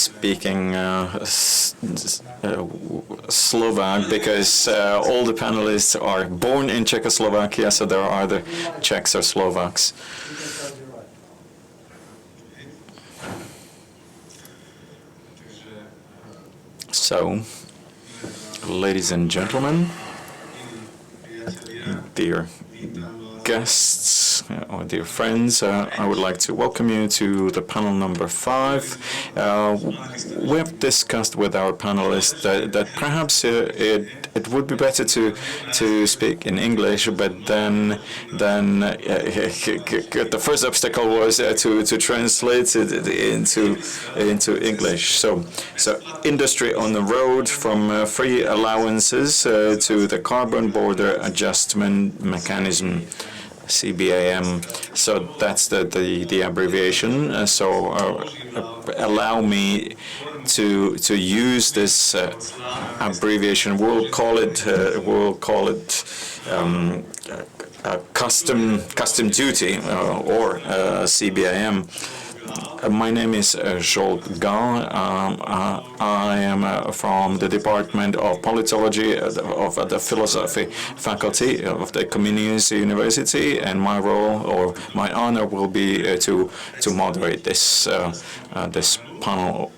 speaking Slovak because all the panelists are born in Czechoslovakia, so there are either Czechs or Slovaks. So, ladies and gentlemen, dear guests or dear friends, I would like to welcome you to the panel number 5. We have discussed with our panelists that perhaps it would be better to speak in English, but then the first obstacle was to translate it into English. So industry on the road, from free allowances to the carbon border adjustment mechanism, CBAM. So that's the abbreviation. Allow me to use this abbreviation. We'll call it custom duty or CBAM. My name is Zsolt Gál. I am from the Department of Politology of the Philosophy Faculty of the Comenius University, and my role or my honor will be to moderate this panel.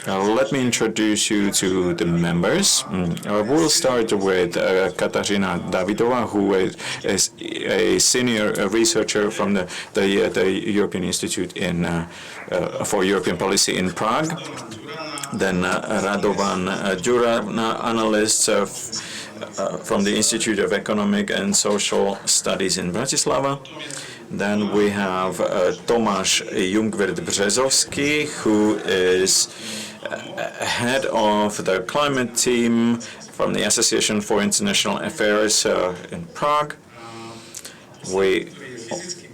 Let me introduce you to the members. We'll start with Katarzyna Dawidova, who is a senior researcher from the European Institute for European Policy in Prague. Then Radovan Ďura, analyst from the Institute of Economic and Social Studies in Bratislava. Then we have Tomáš Jungwirth-Březovský, who is head of the climate team from the Association for International Affairs in Prague. We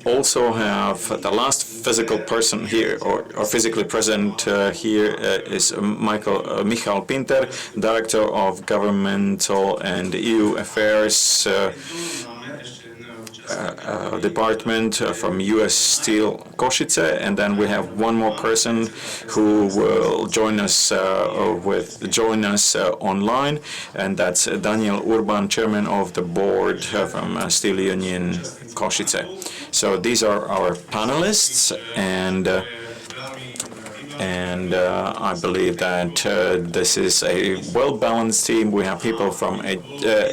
also have the last physical person here, or physically present here, is Michal Pinter, Director of Governmental and EU Affairs Department from US Steel Košice, and then we have one more person who will join us online, and that's Daniel Urban, Chairman of the Board from Steel Union Košice. So these are our panelists, and I believe that this is a well-balanced team. We have people from a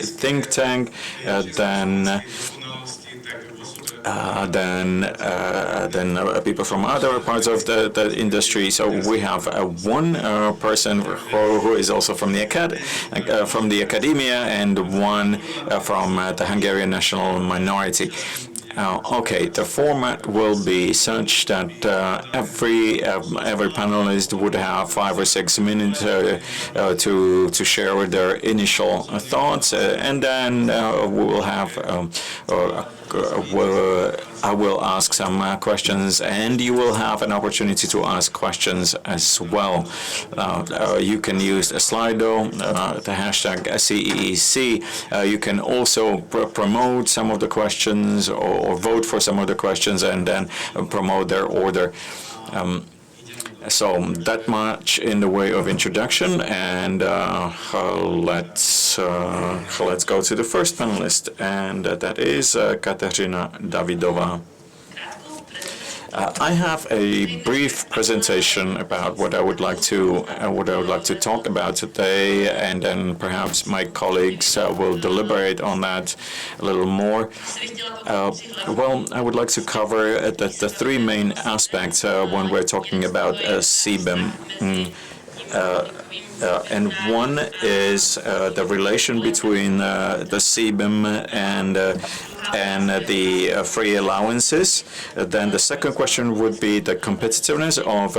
think tank, then people from other parts of the industry. So we have one person who is also from the academia, and one from the Hungarian national minority. Okay, the format will be such that every panelist would have 5 or 6 minutes to share their initial thoughts, and then we will have I will ask some questions, and you will have an opportunity to ask questions as well. You can use Slido, the hashtag CEEC. You can also promote some of the questions or vote for some of the questions, and then promote their order. So that much in the way of introduction, and let's go to the first panelist, and that is Katarzyna Dawidova. I have a brief presentation about what I would like to talk about today, and then perhaps my colleagues will deliberate on that a little more. Well, I would like to cover the 3 main aspects when we're talking about CBAM. And one is the relation between the CBAM and the free allowances. Then the second question would be the competitiveness of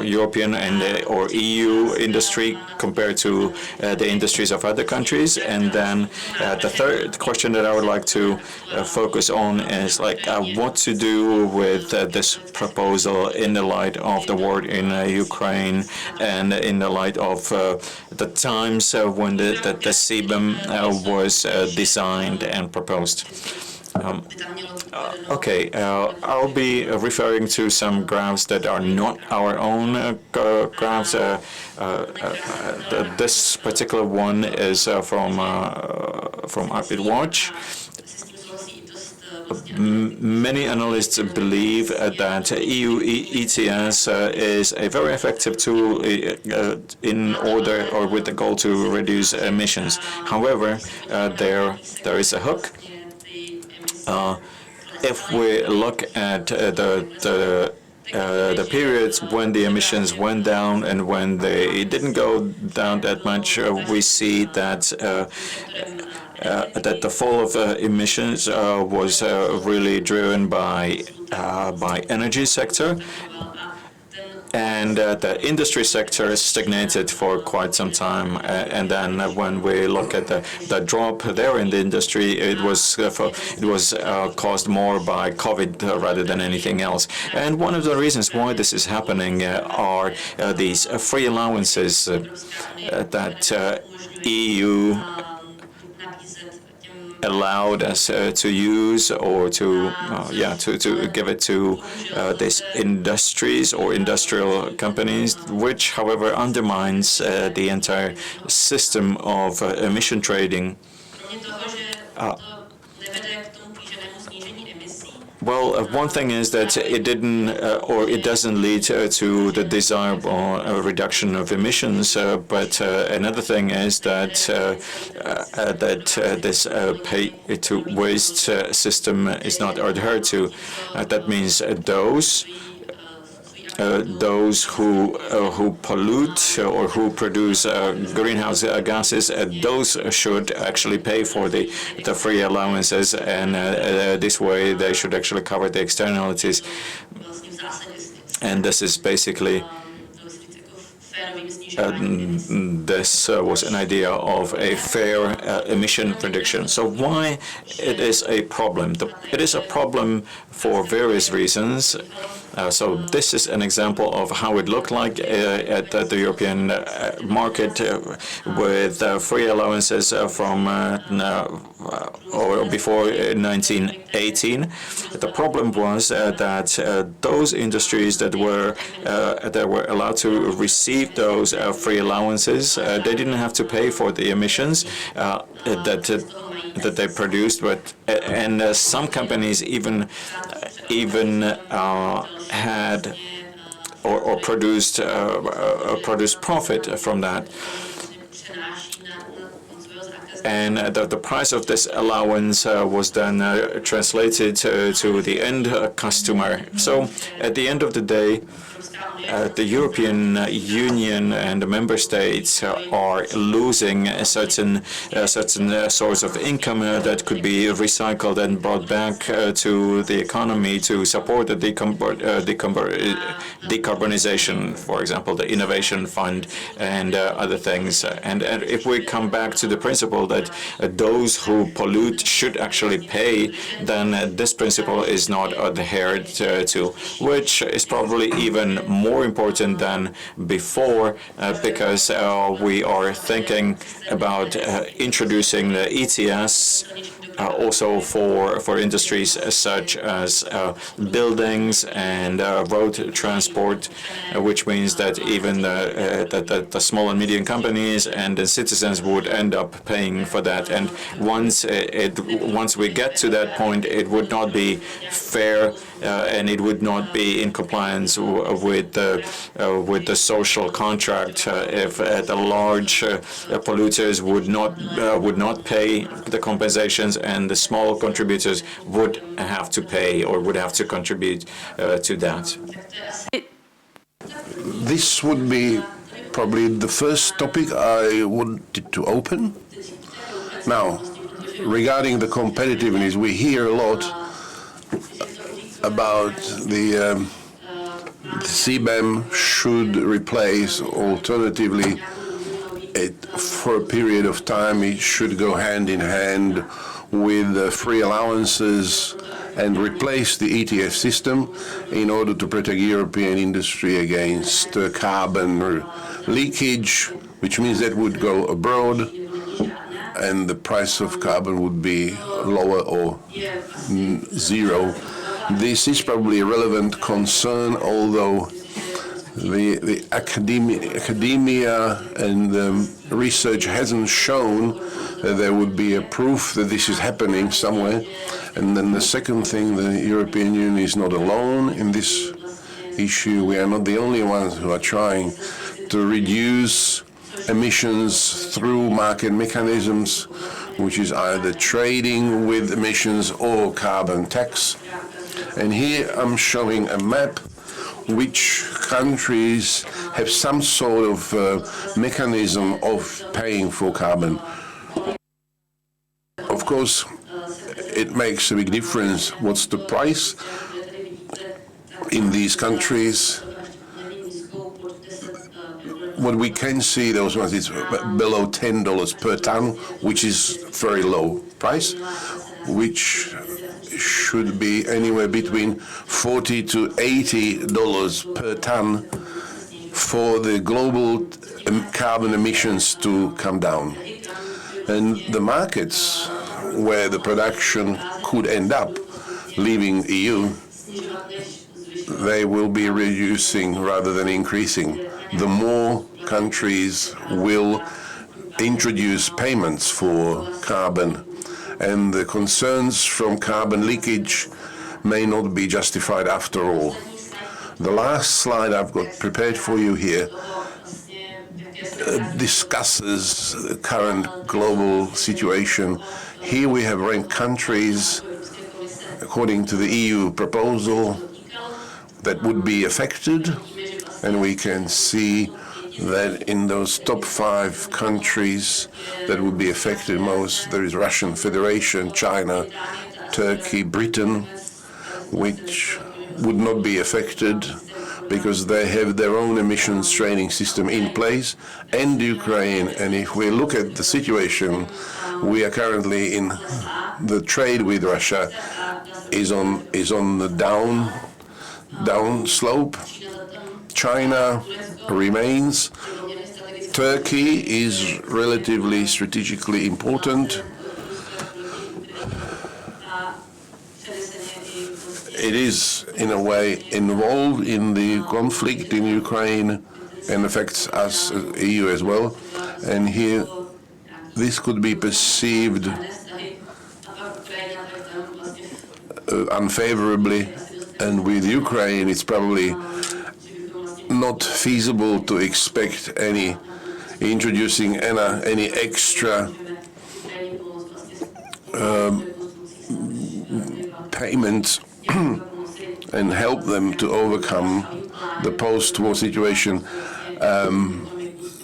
European and or EU industry compared to the industries of other countries. And then the third question that I would like to focus on is what to do with this proposal in the light of the war in Ukraine, and in the light of the times when the CBAM was designed and proposed. Okay, I'll be referring to some graphs that are not our own graphs. This particular one is from Rapid Watch. Many analysts believe that EU ETS is a very effective tool in order or with the goal to reduce emissions. However, there is a hook. If we look at the periods when the emissions went down and when they didn't go down that much, we see that that the fall of emissions was really driven by energy sector, and the industry sector stagnated for quite some time. And then when we look at the drop there in the industry, it was caused more by COVID rather than anything else. And one of the reasons why this is happening are these free allowances that EU allowed us to use or to give it to these industries or industrial companies, which, however, undermines the entire system of emission trading. Well, one thing is that it didn't, or it doesn't lead to the desirable reduction of emissions. But another thing is that this pay-to-waste system is not adhered to. That means those who pollute or who produce greenhouse gases, those should actually pay for the free allowances, and this way they should actually cover the externalities. And this is basically this was an idea of a fair emission prediction. So why it is a problem? It is a problem for various reasons. So this is an example of how it looked like at the European market with free allowances from or before 1918. The problem was that those industries that were allowed to receive those free allowances, they didn't have to pay for the emissions that they produced, but and some companies even had or produced profit from that. And the price of this allowance was then translated to the end customer. So at the end of the day, the European Union and the member states are losing a certain source of income that could be recycled and brought back to the economy to support the decarbonization, for example, the innovation fund and other things. And if we come back to the principle that those who pollute should actually pay, then this principle is not adhered to, which is probably even more important than before, because we are thinking about introducing the ETS also for industries such as buildings and road transport, which means that even the small and medium companies and the citizens would end up paying for that. And once we get to that point, it would not be fair and it would not be in compliance with the social contract if the large polluters would not pay the compensations, and the small contributors would have to pay or would have to contribute to that. This would be probably the first topic I wanted to open. Now, regarding the competitiveness, we hear a lot about the CBAM should replace, alternatively, for a period of time, it should go hand in hand with free allowances and replace the ETS system in order to protect European industry against carbon leakage, which means that would go abroad and the price of carbon would be lower or zero. This is probably a relevant concern, although the academia and research hasn't shown that there would be a proof that this is happening somewhere. And then the second thing, the European Union is not alone in this issue. We are not the only ones who are trying to reduce emissions through market mechanisms, which is either trading with emissions or carbon tax. And here I'm showing a map which countries have some sort of mechanism of paying for carbon. Of course, it makes a big difference what's the price in these countries. What we can see, those ones, is below $10 per ton, which is very low price, which should be anywhere between $40 to $80 per ton for the global carbon emissions to come down. And the markets where the production could end up leaving EU, they will be reducing rather than increasing. The more countries will introduce payments for carbon, and the concerns from carbon leakage may not be justified after all. The last slide I've got prepared for you here discusses the current global situation. Here we have ranked countries according to the EU proposal that would be affected, and we can see that in those top 5 countries that would be affected most, there is Russian Federation, China, Turkey, Britain, which would not be affected because they have their own emissions trading system in place, and Ukraine. And if we look at the situation, we are currently in the trade with Russia is on the down slope. China remains. Turkey is relatively strategically important. It is, in a way, involved in the conflict in Ukraine and affects us, EU, as well. And here, this could be perceived unfavorably. And with Ukraine, it's probably not feasible to expect introducing any extra payments and help them to overcome the post-war situation,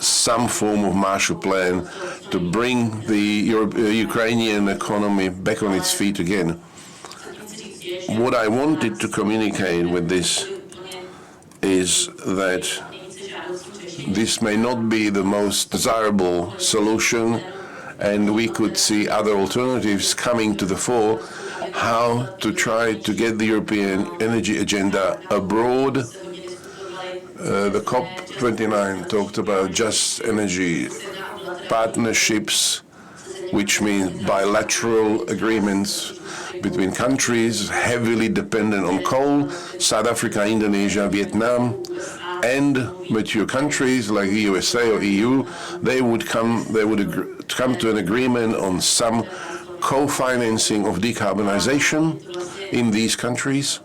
some form of Marshall Plan to bring the Ukrainian economy back on its feet again. What I wanted to communicate with this is that this may not be the most desirable solution, and we could see other alternatives coming to the fore, how to try to get the European energy agenda abroad. The COP29 talked about just energy partnerships, which means bilateral agreements between countries heavily dependent on coal, South Africa, Indonesia, Vietnam, and mature countries like the USA or EU. They would come to an agreement on some co-financing of decarbonization in these countries.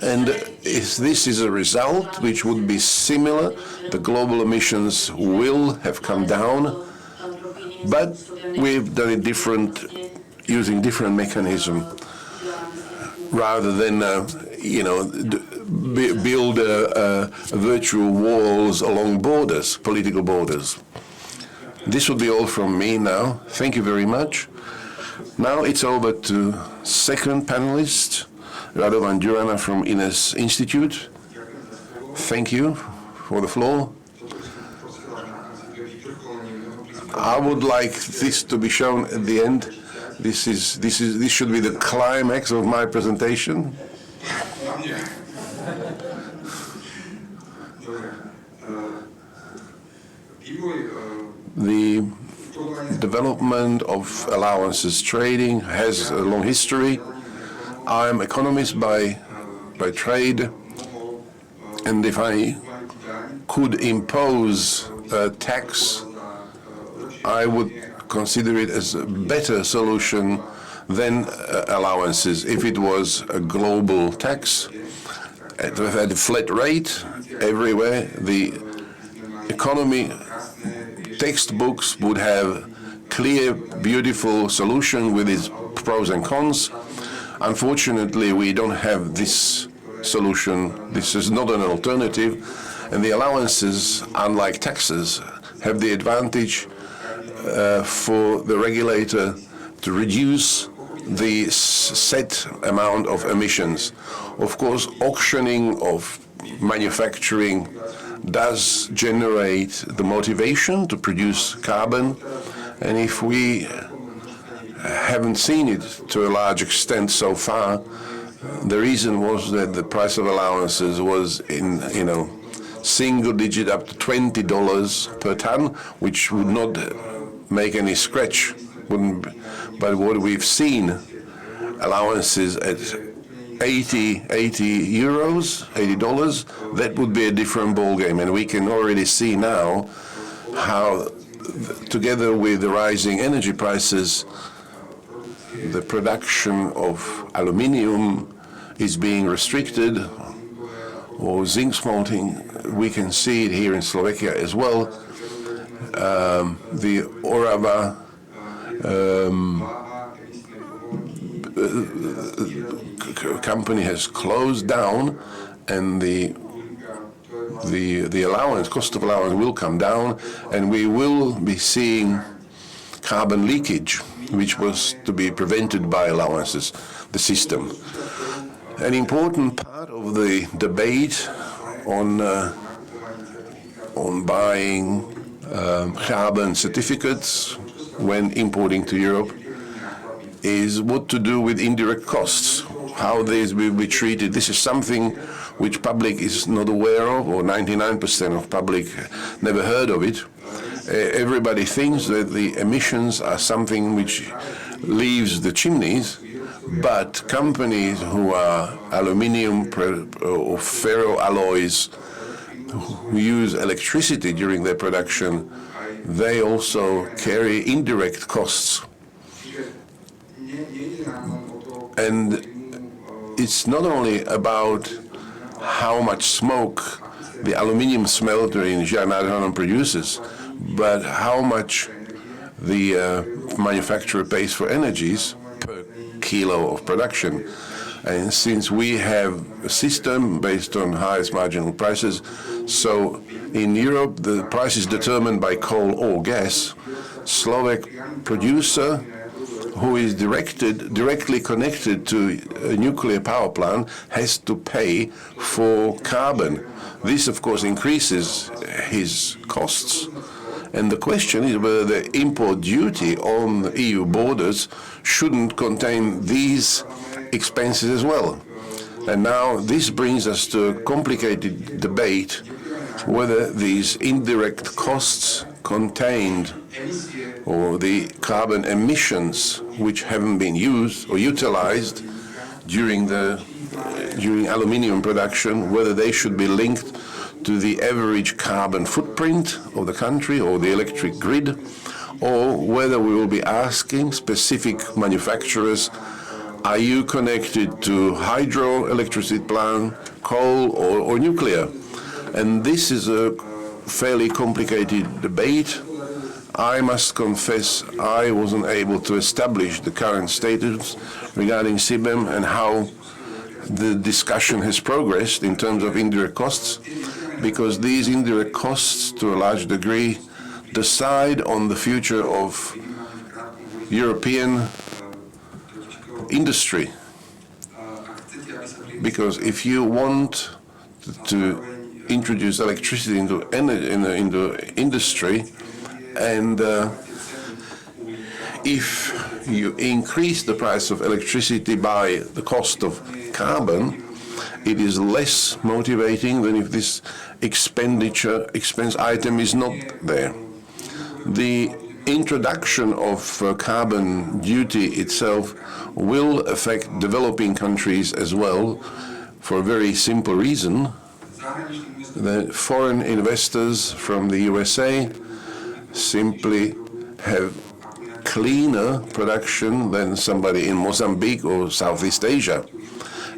And if this is a result which would be similar, the global emissions will have come down, but we've done it using different mechanism, rather than build virtual walls along borders, political borders. This will be all from me now. Thank you very much. Now it's over to second panelist, Radovan Durana from Ines Institute. Thank you for the floor. I would like this to be shown at the end. This should be the climax of my presentation. development of allowances trading has a long history. I'm economist by trade, and if I could impose a tax, I would consider it as a better solution than allowances. If it was a global tax at a flat rate everywhere, the economy textbooks would have clear, beautiful solution with its pros and cons. Unfortunately, we don't have this solution. This is not an alternative, and the allowances, unlike taxes, have the advantage for the regulator to reduce the set amount of emissions. Of course, auctioning of manufacturing does generate the motivation to produce carbon, and if we haven't seen it to a large extent so far, the reason was that the price of allowances was in, single digit up to $20 per ton, which would not make any scratch. But what we've seen, allowances at $80, that would be a different ballgame. And we can already see now how, together with the rising energy prices, the production of aluminium is being restricted, or zinc smelting. We can see it here in Slovakia as well. The Orava company has closed down, and the allowance, cost of allowance will come down, and we will be seeing carbon leakage, which was to be prevented by allowances, the system. An important part of the debate on buying carbon certificates when importing to Europe is what to do with indirect costs, how these will be treated. This is something which public is not aware of, or 99% of public never heard of it. Everybody thinks that the emissions are something which leaves the chimneys, but companies who are aluminium or ferroalloys who use electricity during their production, they also carry indirect costs. And it's not only about how much smoke the aluminium smelter in Žďár produces, but how much the manufacturer pays for energies per kilo of production. And since we have a system based on highest marginal prices, so in Europe the price is determined by coal or gas. Slovak producer who is directly connected to a nuclear power plant has to pay for carbon. This, of course, increases his costs. And the question is whether the import duty on the EU borders shouldn't contain these expenses as well. And now this brings us to a complicated debate whether these indirect costs contained, or the carbon emissions which haven't been used or utilized during aluminium production, whether they should be linked to the average carbon footprint of the country or the electric grid, or whether we will be asking specific manufacturers, are you connected to hydroelectricity plant, coal, or nuclear? And this is a fairly complicated debate. I must confess I wasn't able to establish the current status regarding CBAM and how the discussion has progressed in terms of indirect costs, because these indirect costs, to a large degree, decide on the future of European industry. Because if you want to introduce electricity into industry, and if you increase the price of electricity by the cost of carbon, it is less motivating than if this expense item is not there. The introduction of carbon duty itself will affect developing countries as well, for a very simple reason. The foreign investors from the USA simply have cleaner production than somebody in Mozambique or Southeast Asia.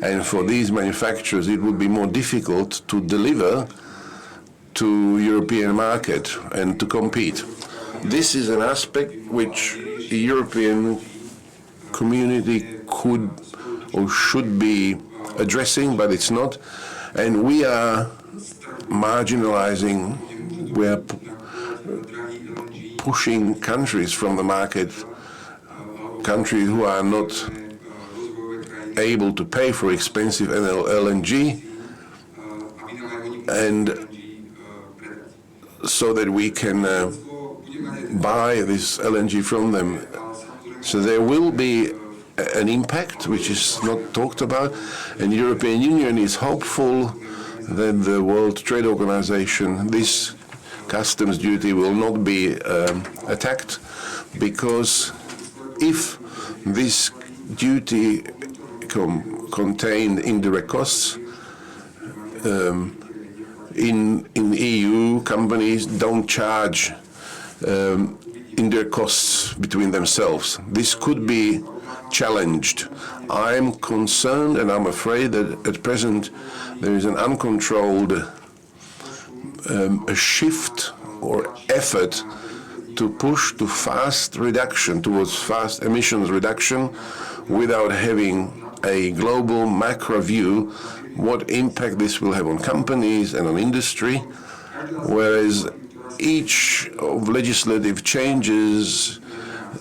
And for these manufacturers, it would be more difficult to deliver to European market and to compete. This is an aspect which the European community could or should be addressing, but it's not. And we are marginalizing, we are pushing countries from the market, countries who are not able to pay for expensive LNG, and so that we can buy this LNG from them. So there will be an impact which is not talked about, and the European Union is hopeful that the World Trade Organization, this customs duty will not be attacked, because if this duty contained indirect costs, in EU, companies don't charge indirect costs between themselves. This could be challenged. I'm concerned and I'm afraid that at present there is an uncontrolled a shift or effort to push to fast reduction, towards fast emissions reduction, without having a global macro view what impact this will have on companies and on industry, whereas each of legislative changes,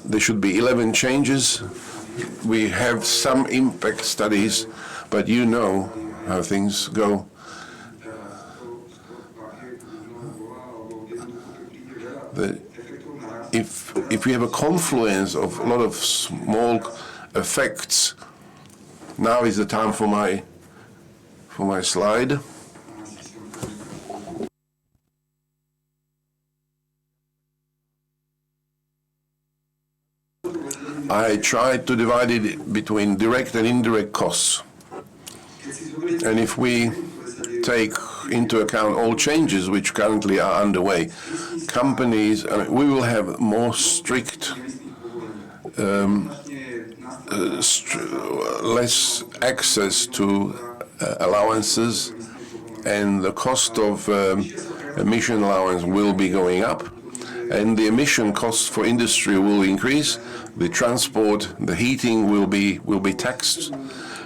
there should be 11 changes. We have some impact studies, but you know how things go. If we have a confluence of a lot of small effects, now is the time for my slide. I tried to divide it between direct and indirect costs. And if we take into account all changes which currently are underway, companies, we will have more strict, less access to allowances, and the cost of emission allowance will be going up, and the emission costs for industry will increase. The transport, the heating will be taxed,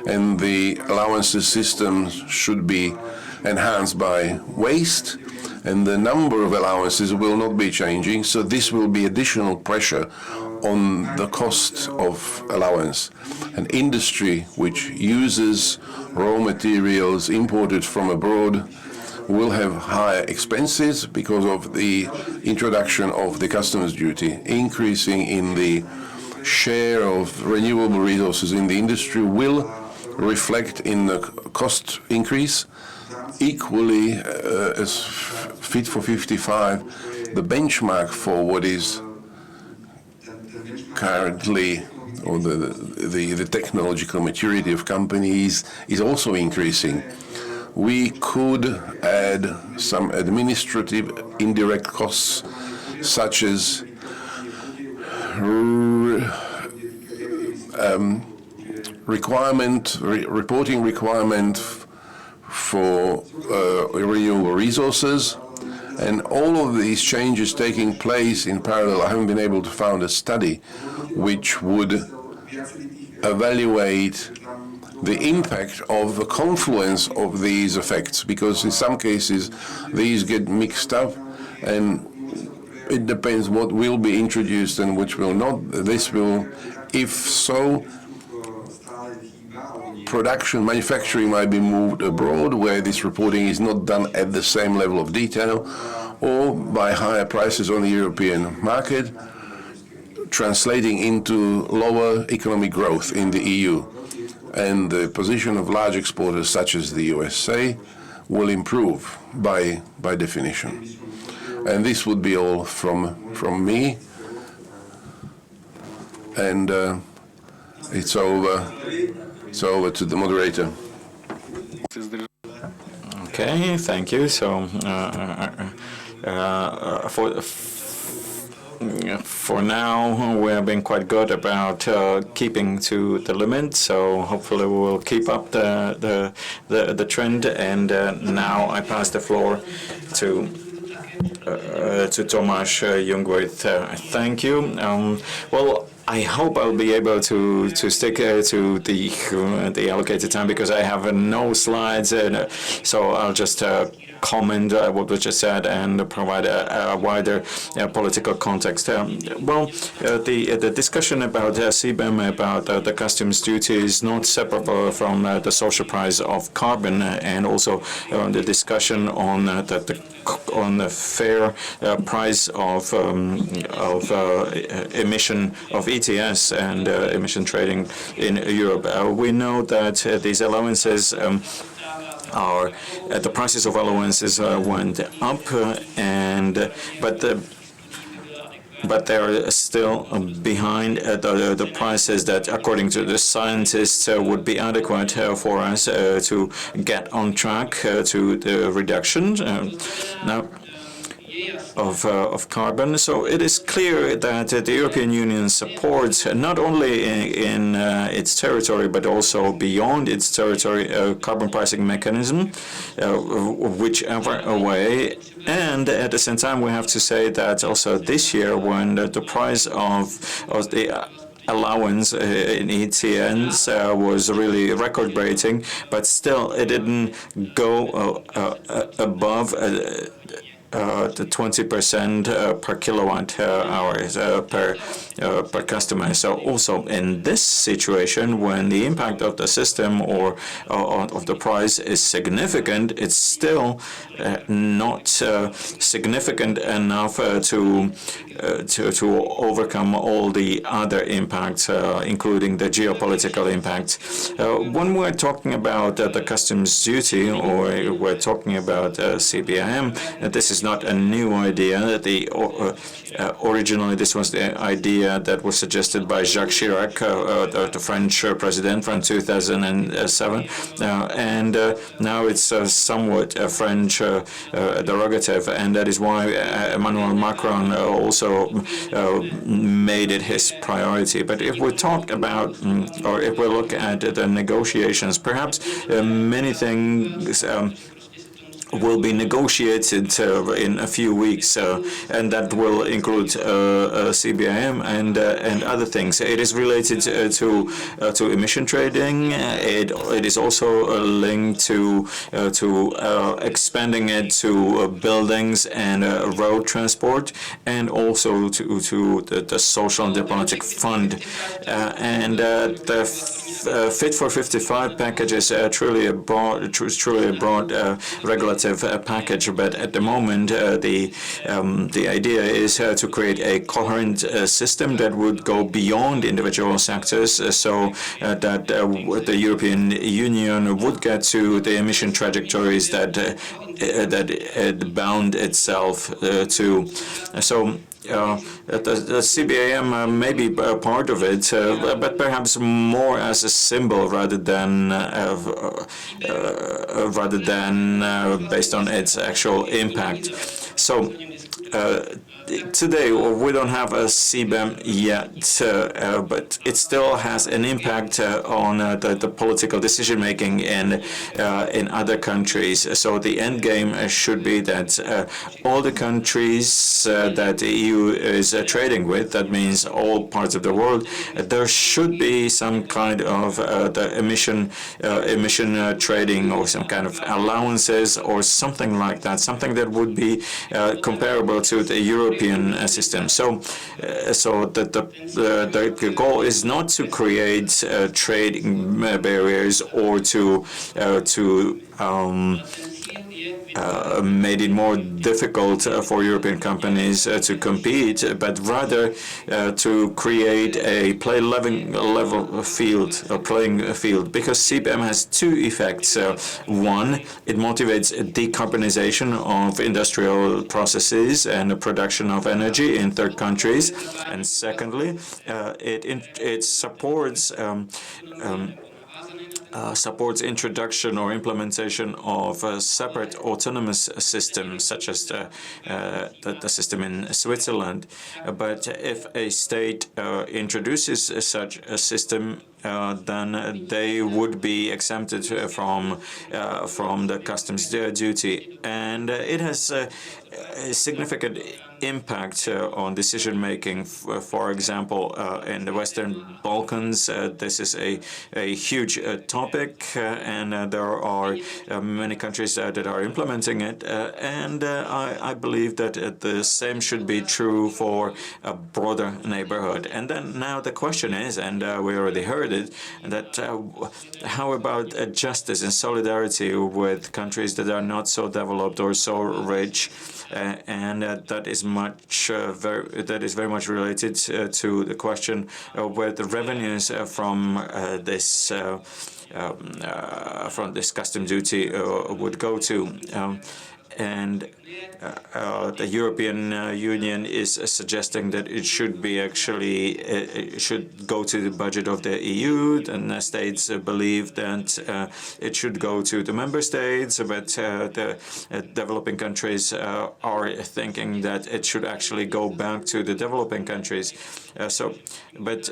and the allowances system should be enhanced by waste, and the number of allowances will not be changing, so this will be additional pressure on the cost of allowance. An industry which uses raw materials imported from abroad will have higher expenses because of the introduction of the customs duty. Increasing in the share of renewable resources in the industry will reflect in the cost increase. Equally, as Fit for 55, the benchmark for what is currently, or the technological maturity of companies is also increasing. We could add some administrative indirect costs, such as reporting requirement for renewable resources, and all of these changes taking place in parallel. I haven't been able to find a study which would evaluate the impact of the confluence of these effects, because in some cases these get mixed up, and it depends what will be introduced and which will not. This will, if so, manufacturing might be moved abroad, where this reporting is not done at the same level of detail, or by higher prices on the European market, translating into lower economic growth in the EU. And the position of large exporters such as the USA will improve by definition. And this would be all from me. and it's over. It's over to the moderator. Okay, thank you. So for now, we have been quite good about keeping to the limit. So hopefully, we will keep up the trend. And now I pass the floor to Tomasz Jungwirth. Thank you. Well, I hope I'll be able to stick to the allocated time because I have no slides, and so I'll just comment what was just said and provide a wider political context. The discussion about CBAM, about the customs duty, is not separable from the social price of carbon, and also the discussion on the fair price of emission of ETS and emission trading in Europe. We know that these allowances are the prices of allowances went up, but they are still behind the prices that, according to the scientists, would be adequate for us to get on track to the reduction now of carbon. So it is clear that the European Union supports not only in its territory but also beyond its territory a carbon pricing mechanism, whichever way. And at the same time, we have to say that also this year, when the price of the allowance in ETNs was really record-breaking, but still it didn't go above the 20% per kilowatt hours per customer. So also in this situation, when the impact of the system or of the price is significant, it's still not significant enough to overcome all the other impacts, including the geopolitical impact. When we're talking about the customs duty, or we're talking about CBAM, this is not a new idea. Originally, this was the idea that was suggested by Jacques Chirac, the French president, from 2007, and now it's somewhat French derogative, and that is why Emmanuel Macron also made it his priority. But if we talk about, or if we look at the negotiations, perhaps many things will be negotiated in a few weeks, and that will include CBAM and other things. It is related to emission trading. It is also linked to expanding it to buildings and road transport, and also to the social and diplomatic fund. And the Fit for 55 package is truly a broad regulative package, but at the moment the idea is to create a coherent system that would go beyond individual sectors, so that the European Union would get to the emission trajectories that it bound itself to. So the CBAM may be a part of it, but perhaps more as a symbol rather than based on its actual impact. So today we don't have a CBAM yet, but it still has an impact on the political decision making in other countries. So the end game should be that all the countries that the EU is trading with, that means all parts of the world, there should be some kind of the emission trading, or some kind of allowances or something like that, something that would be comparable to the European system. So the goal is not to create trading barriers or to made it more difficult for European companies to compete, but rather to create a level field, a playing field, because CBAM has two effects. One, it motivates decarbonization of industrial processes and the production of energy in third countries, and secondly, it supports introduction or implementation of separate autonomous systems, such as the system in Switzerland. But if a state introduces such a system, then they would be exempted from the customs duty, and it has a significant impact on decision making. For example, in the Western Balkans, this is a huge topic, and there are many countries that are implementing it. And I believe that the same should be true for a broader neighborhood. And then now the question is, and we already heard it, that how about justice and solidarity with countries that are not so developed or so rich? And that is very much related to the question of where the revenues from this custom duty would go to. And the European Union is suggesting that it should be it should go to the budget of the EU, and the states believe that it should go to the member states, but the developing countries are thinking that it should actually go back to the developing countries. But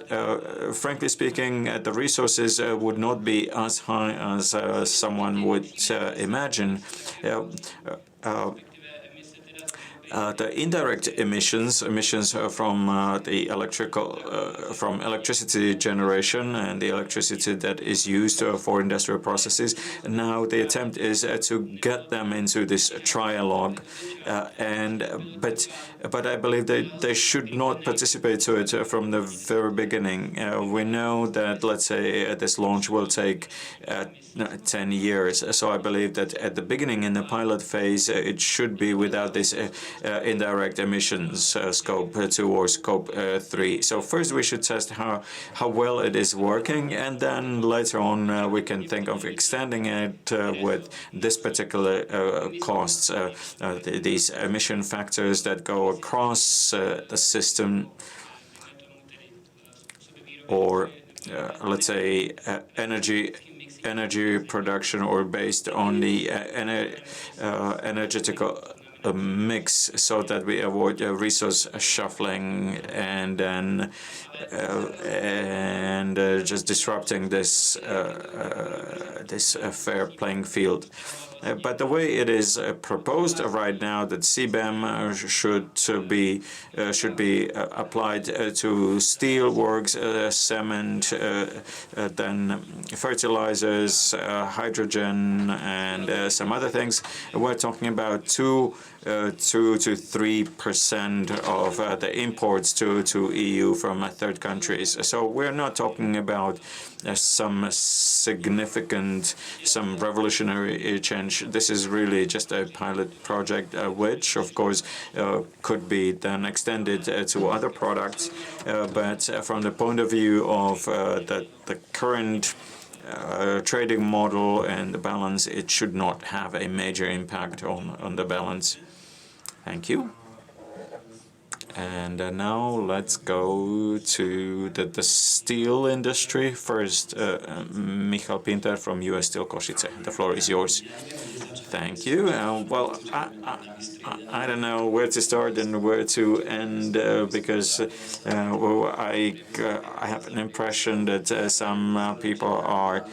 frankly speaking, the resources would not be as high as someone would imagine. The indirect emissions from from electricity generation and the electricity that is used for industrial processes. Now the attempt is to get them into this trialogue, but I believe they should not participate to it from the very beginning. We know that, let's say, this launch will take 10 years. So I believe that at the beginning, in the pilot phase, it should be without this indirect emissions scope 2 or scope 3. So first we should test how well it is working, and then later on we can think of extending it with this particular costs, these emission factors that go across the system, or let's say energy production, or based on the energetical mix, so that we avoid resource shuffling and then just disrupting this fair playing field. But the way it is proposed right now, that CBAM should be applied to steel works, cement, then fertilizers, hydrogen, and some other things. We're talking about 2 to 3% of the imports to EU from third countries. So we're not talking about some significant, some revolutionary change. This is really just a pilot project, which of course could be then extended to other products. But from the point of view of the current trading model and the balance, it should not have a major impact on the balance. Thank you. And now let's go to the steel industry. First, Michal Pinter from US Steel Košice. The floor is yours. Thank you. Well, I don't know where to start and where to end, because I have an impression that some people are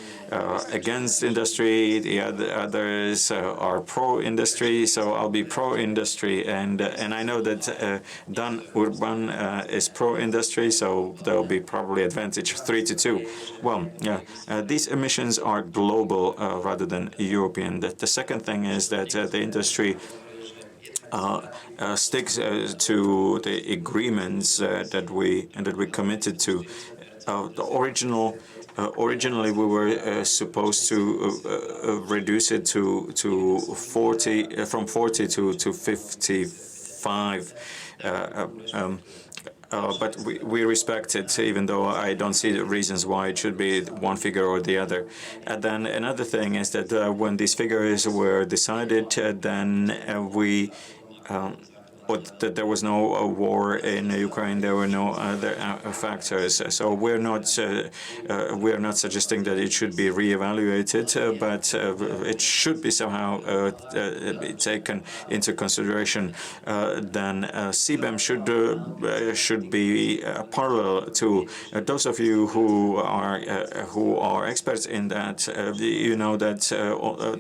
against industry, the others are pro-industry. So I'll be pro-industry, and I know that Dan Urban is pro-industry, so there will be probably advantage 3-2. Well, these emissions are global rather than European. The second thing is that the industry sticks to the agreements that we committed to. The original Originally, we were supposed to reduce it to 40, from 40 to 55. But we respect it, even though I don't see the reasons why it should be one figure or the other. And then another thing is that when these figures were decided, then we but that there was no war in Ukraine, there were no other factors. So we're not suggesting that it should be reevaluated, but it should be somehow taken into consideration. Then CBAM should be parallel to those of you who are experts in that. You know that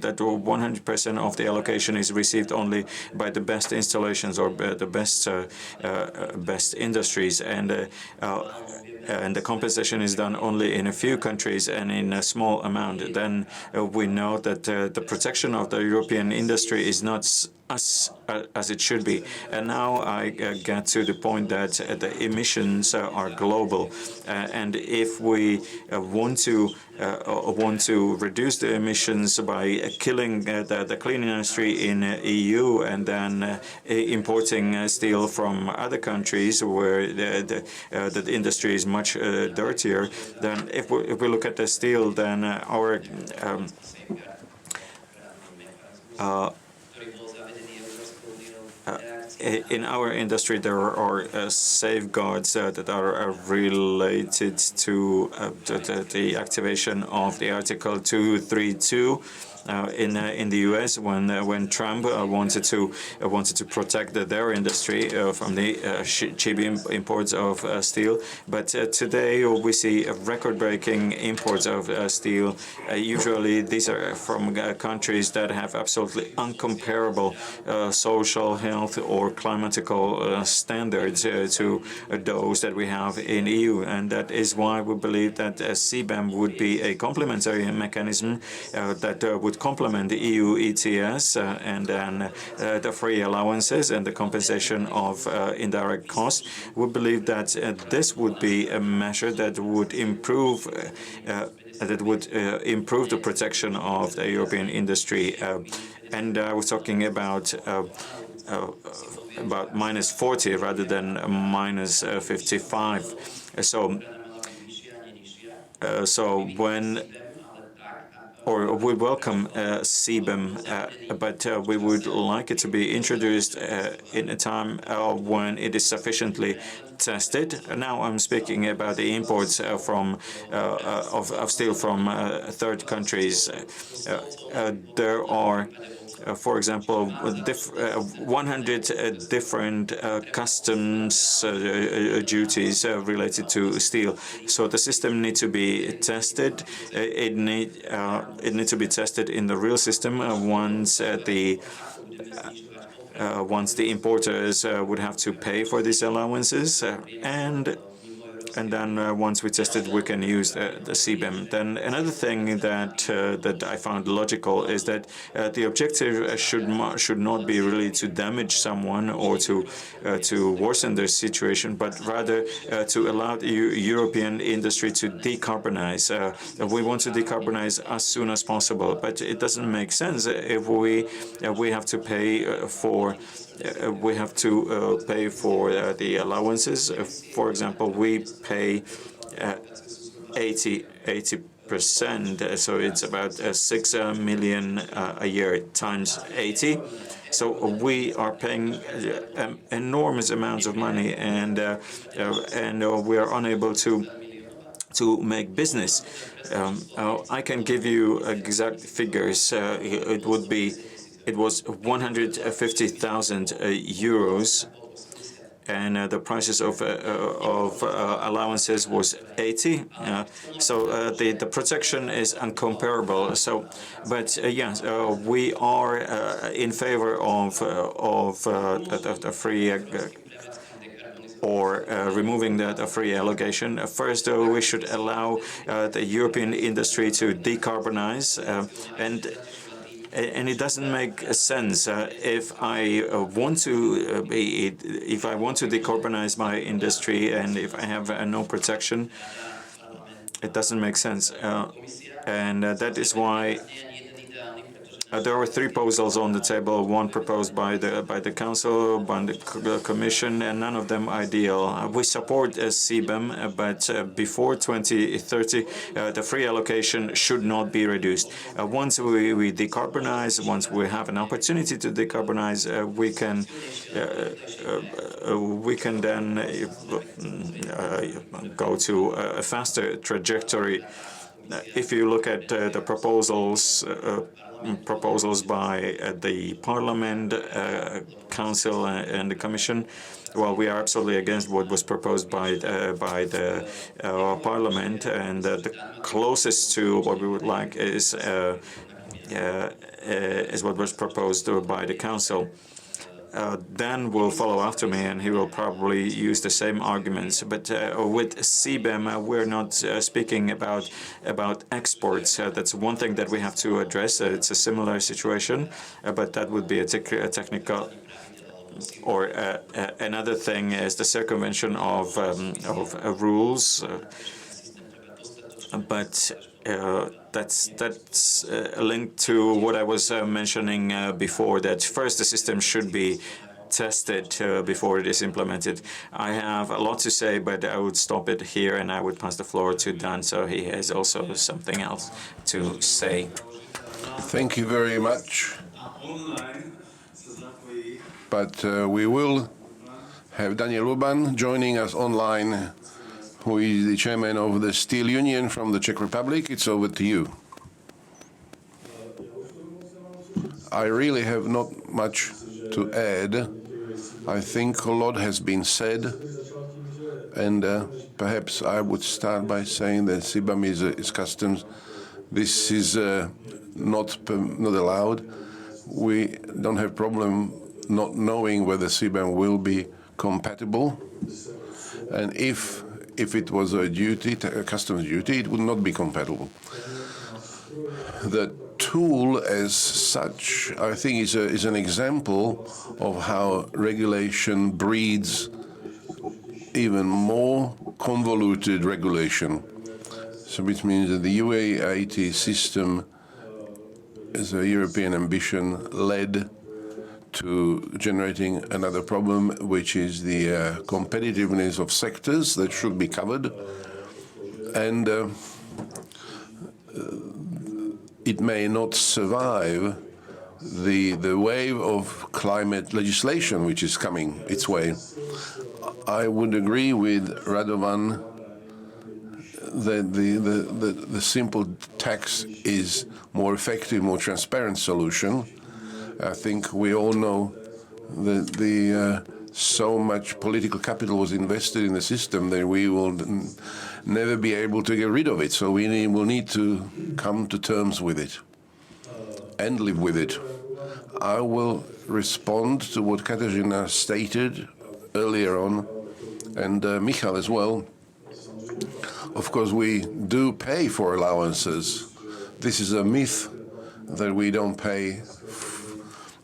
that 100% of the allocation is received only by the best installations or the best industries, and the compensation is done only in a few countries and in a small amount. Then we know that the protection of the European industry is not as it should be. And now I get to the point that the emissions are global, and if we want to reduce the emissions by killing the clean industry in EU and then importing steel from other countries where the industry is much dirtier, then if we look at the steel, then our in our industry, there are safeguards that are related to the activation of the Article 232 in the U.S. when Trump wanted to protect their industry from the cheap imports of steel. But today we see record-breaking imports of steel. Usually these are from countries that have absolutely uncomparable social, health, or climatical standards to those that we have in EU, and that is why we believe that CBAM would be a complementary mechanism that would complement the EU ETS and then the free allowances and the compensation of indirect costs. We believe that this would be a measure that would improve the protection of the European industry. And I was talking about minus 40 rather than minus 55. So when we welcome CBAM, but we would like it to be introduced in a time when it is sufficiently tested. Now I'm speaking about the imports of steel from third countries. There are for example, 100 different customs duties related to steel. So the system needs to be tested. It needs to be tested in the real system once the importers would have to pay for these allowances, and then once we test it, we can use the CBAM. Then another thing that I found logical is that the objective should not be really to damage someone or to worsen their situation, but rather to allow the European industry to decarbonize. We want to decarbonize as soon as possible, but it doesn't make sense if we have to pay for. We have to pay for the allowances. For example, we pay 80%, so it's about 6 million a year times 80. So we are paying enormous amounts of money, and we are unable to make business. I can give you exact figures. It was 150,000 euros, and the prices of allowances was 80. So the protection is uncomparable. So, but yes, we are in favor of the free. Or removing the free allocation. First, we should allow the European industry to decarbonize, and it doesn't make sense if I want to decarbonize my industry, and if I have no protection, It doesn't make sense. And that is why there were three proposals on the table, one proposed by the council, by the commission, and none of them ideal. We support CBAM, but before 2030, the free allocation should not be reduced. Once we decarbonize, once we have an opportunity to decarbonize, we can then go to a faster trajectory. If you look at the proposals by the Parliament, Council, and the Commission, well, we are absolutely against what was proposed by the Parliament, and the closest to what we would like is what was proposed by the Council. Dan will follow after me, and he will probably use the same arguments. But with CBAM, we're not speaking about exports. That's one thing that we have to address. It's a similar situation, but that would be a technical. Or another thing is the circumvention of rules. But that's linked to what I was mentioning before, that first the system should be tested before it is implemented. I have a lot to say, but I would stop it here and I would pass the floor to Dan, so he has also something else to say. Thank you very much. But we will have Daniel Luban joining us online, who is the chairman of the Steel Union from the Czech Republic. It's over to you. I really have not much to add. I think a lot has been said, and perhaps I would start by saying that CBAM is customs. This is not allowed. We don't have problem not knowing whether CBAM will be compatible, and if it was a duty, a customs duty, it would not be compatible. The tool as such, I think, is an example of how regulation breeds even more convoluted regulation. So which means that the UAIT system as a European ambition led to generating another problem, which is the competitiveness of sectors that should be covered. And it may not survive the wave of climate legislation which is coming its way. I would agree with Radovan that the simple tax is more effective, more transparent solution. I think we all know that so much political capital was invested in the system that we will never be able to get rid of it. So we will need to come to terms with it and live with it. I will respond to what Katarzyna stated earlier on, and Michal as well. Of course, we do pay for allowances. This is a myth that we don't pay.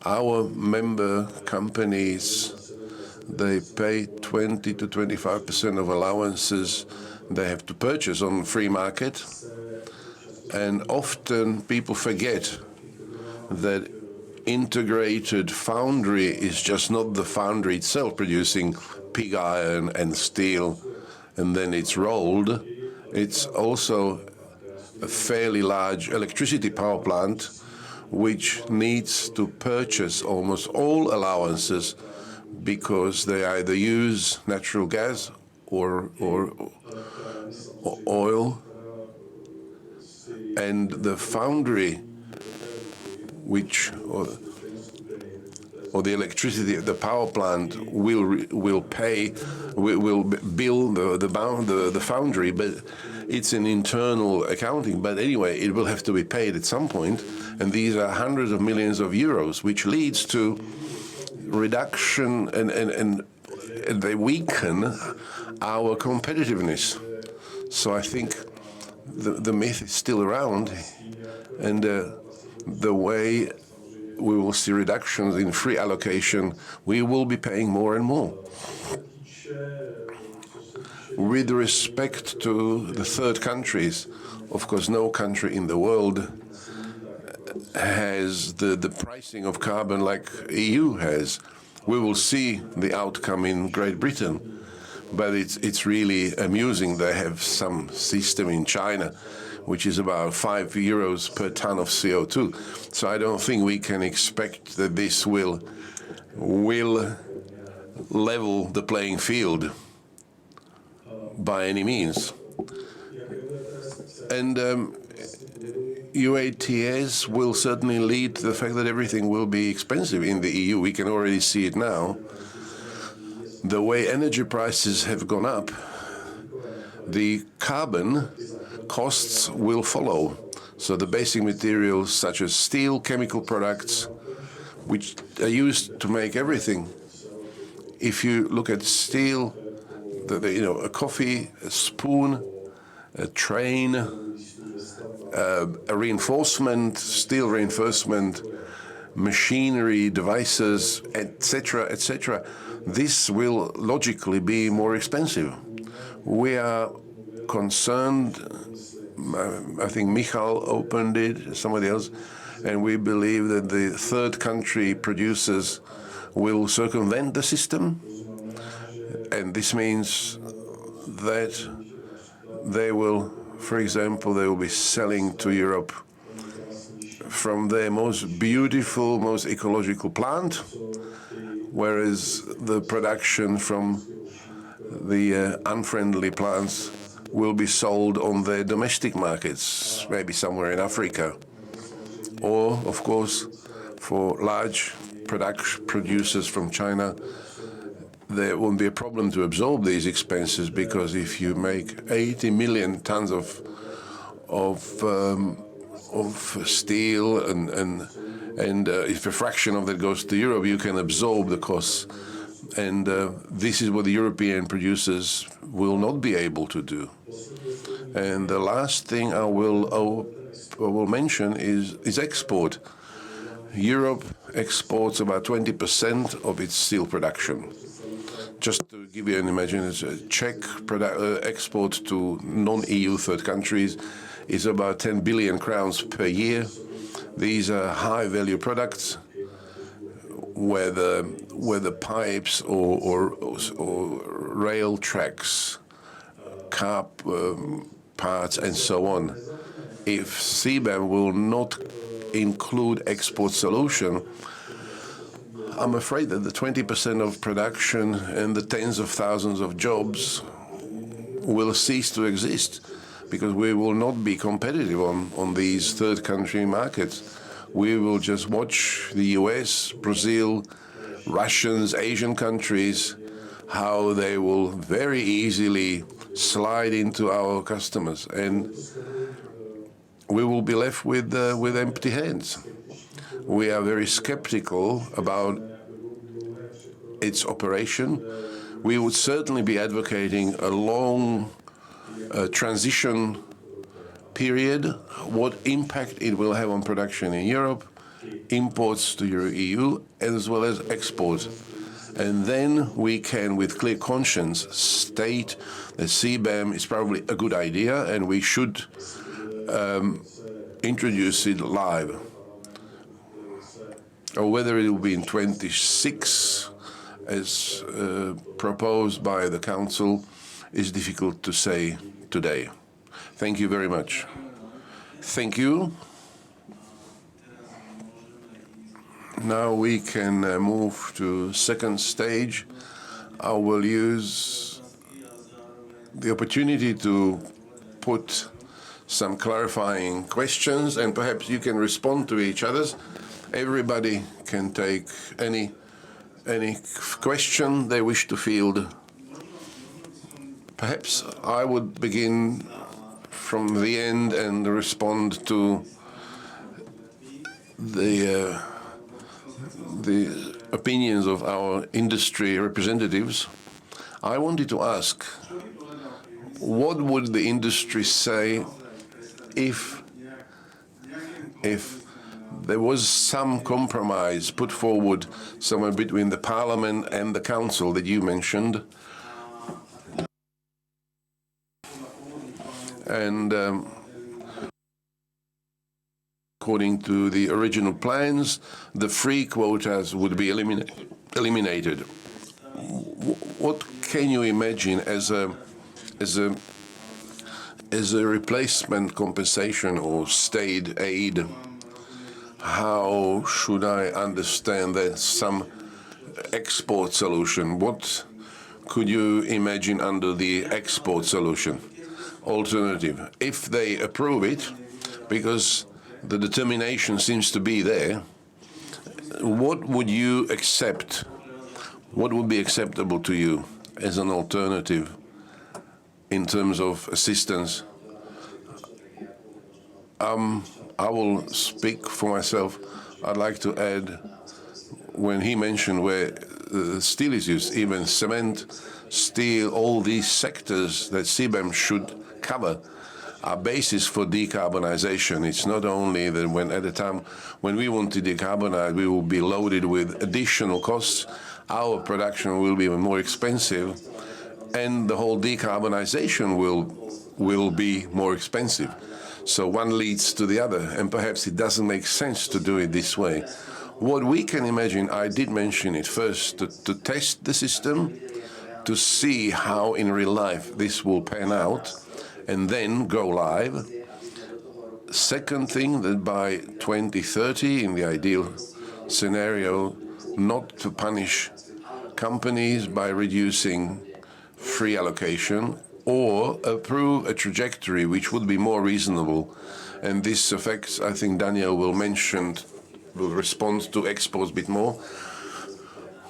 Our member companies, they pay 20 to 25% of allowances they have to purchase on free market. And often people forget that integrated foundry is just not the foundry itself producing pig iron and steel, and then it's rolled. It's also a fairly large electricity power plant which needs to purchase almost all allowances because they either use natural gas or oil, and the foundry or the electricity, the power plant will bill the foundry, but it's an internal accounting. But anyway, it will have to be paid at some point, and these are hundreds of millions of euros, which leads to reduction and they weaken our competitiveness. So I think the myth is still around, and the way we will see reductions in free allocation, we will be paying more and more. With respect to the third countries, of course, no country in the world has the pricing of carbon like EU has. We will see the outcome in Great Britain, but it's really amusing. They have some system in China which is about €5 per ton of CO2. So I don't think we can expect that this will level the playing field by any means. And UATS will certainly lead to the fact that everything will be expensive in the EU. We can already see it now. The way energy prices have gone up, the carbon costs will follow. So the basic materials such as steel, chemical products, which are used to make everything. If you look at steel, a coffee, a spoon, a train, a reinforcement, steel reinforcement, machinery, devices, etc., etc., this will logically be more expensive. We are concerned, I think Michal opened it, somebody else, and we believe that the third country producers will circumvent the system, and this means that they will, for example, they will be selling to Europe from their most beautiful, most ecological plant, whereas the production from the unfriendly plants will be sold on their domestic markets, maybe somewhere in Africa. Or, of course, for large producers from China, there won't be a problem to absorb these expenses, because if you make 80 million tons of steel and if a fraction of that goes to Europe, you can absorb the costs. And this is what the European producers will not be able to do. And the last thing I will mention is export. Europe exports about 20% of its steel production. Just to give you an imagination, Czech export to non-EU third countries is about 10 billion crowns per year. These are high-value products, whether pipes or rail tracks, car parts, and so on. If CBAM will not include export solution, I'm afraid that the 20% of production and the tens of thousands of jobs will cease to exist, because we will not be competitive on these third country markets. We will just watch the US, Brazil, Russians, Asian countries, how they will very easily slide into our customers, and we will be left with empty hands. We are very skeptical about its operation. We would certainly be advocating a long transition period, what impact it will have on production in Europe, imports to EU, as well as exports. And then we can, with clear conscience, state that CBAM is probably a good idea and we should introduce it live. Or whether it will be in 26, as proposed by the Council, is difficult to say today. Thank you very much. Thank you. Now we can move to second stage. I will use the opportunity to put some clarifying questions, and perhaps you can respond to each other's. Everybody can take any question they wish to field. Perhaps I would begin from the end and respond to the opinions of our industry representatives. I wanted to ask, what would the industry say if there was some compromise put forward somewhere between the Parliament and the Council that you mentioned, and according to the original plans, the free quotas would be eliminated. What can you imagine as a replacement compensation or state aid? How should I understand that some export solution? What could you imagine under the export solution alternative? If they approve it, because the determination seems to be there, what would you accept? What would be acceptable to you as an alternative in terms of assistance? I will speak for myself. I'd like to add, when he mentioned where steel is used, even cement, steel, all these sectors that CBAM should cover are basis for decarbonization. It's not only that when at the time when we want to decarbonize, we will be loaded with additional costs, our production will be more expensive, and the whole decarbonization will be more expensive. So one leads to the other, and perhaps it doesn't make sense to do it this way. What we can imagine, I did mention it first, to test the system, to see how in real life this will pan out, and then go live. Second thing, that by 2030, in the ideal scenario, not to punish companies by reducing free allocation, or approve a trajectory which would be more reasonable. And this affects, I think Daniel will respond to exports a bit more.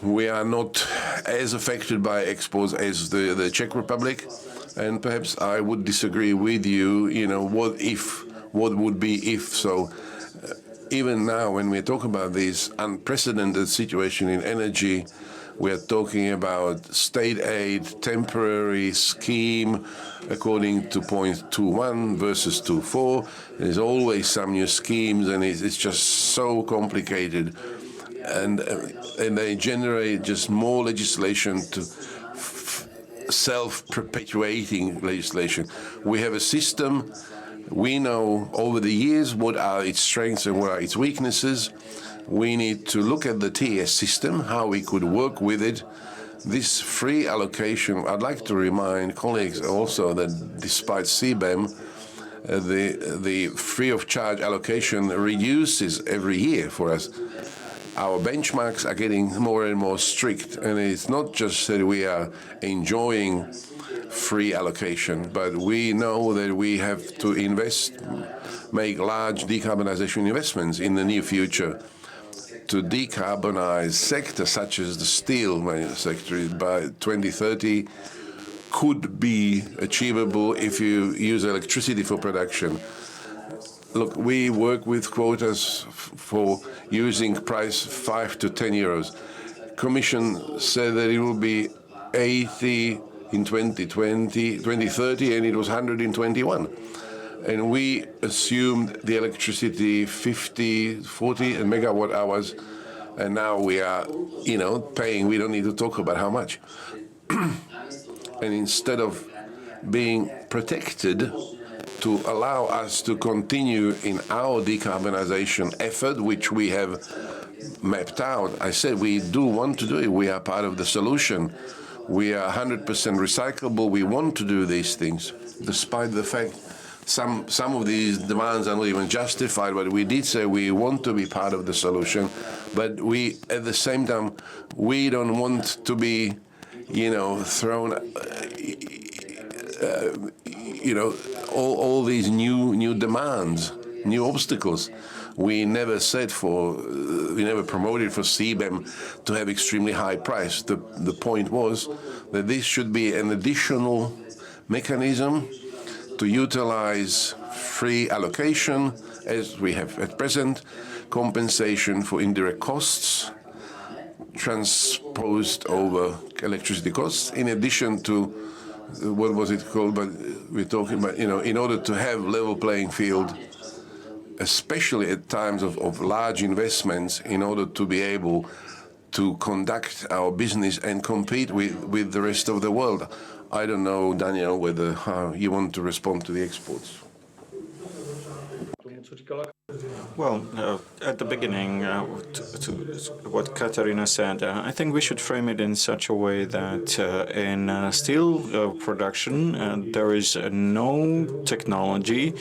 We are not as affected by exports as the Czech Republic, and perhaps I would disagree with you, what would be if? So even now, when we talk about this unprecedented situation in energy, we are talking about state aid, temporary scheme, according to point 2.1 versus 2.4. There's always some new schemes, and it's just so complicated. And they generate just more legislation to self-perpetuating legislation. We have a system. We know over the years what are its strengths and what are its weaknesses. We need to look at the TS system, how we could work with it. This free allocation, I'd like to remind colleagues also that despite CBAM, the free of charge allocation reduces every year for us. Our benchmarks are getting more and more strict, and it's not just that we are enjoying free allocation, but we know that we have to make large decarbonization investments in the near future to decarbonize sectors such as the steel sector by 2030 could be achievable if you use electricity for production. Look, we work with quotas for using price 5 to 10 euros. Commission said that it will be 80 in 2030, and it was 100 in 21. And we assumed the electricity 40 megawatt hours, and now we are, paying. We don't need to talk about how much. And instead of being protected to allow us to continue in our decarbonization effort, which we have mapped out, I said we do want to do it. We are part of the solution. We are 100% recyclable. We want to do these things, despite the fact some of these demands are not even justified. But we did say we want to be part of the solution. But we, at the same time, we don't want to be, thrown, all these new demands, new obstacles. We never promoted for CBAM to have extremely high price. The point was that this should be an additional mechanism to utilize free allocation, as we have at present, compensation for indirect costs transposed over electricity costs, in addition to what was it called? But we're talking about, in order to have level playing field, especially at times of large investments, in order to be able to conduct our business and compete with the rest of the world. I don't know, Daniel, whether you want to respond to the exports. Well, at the beginning, to what Katarina said, I think we should frame it in such a way that in steel production, there is no technology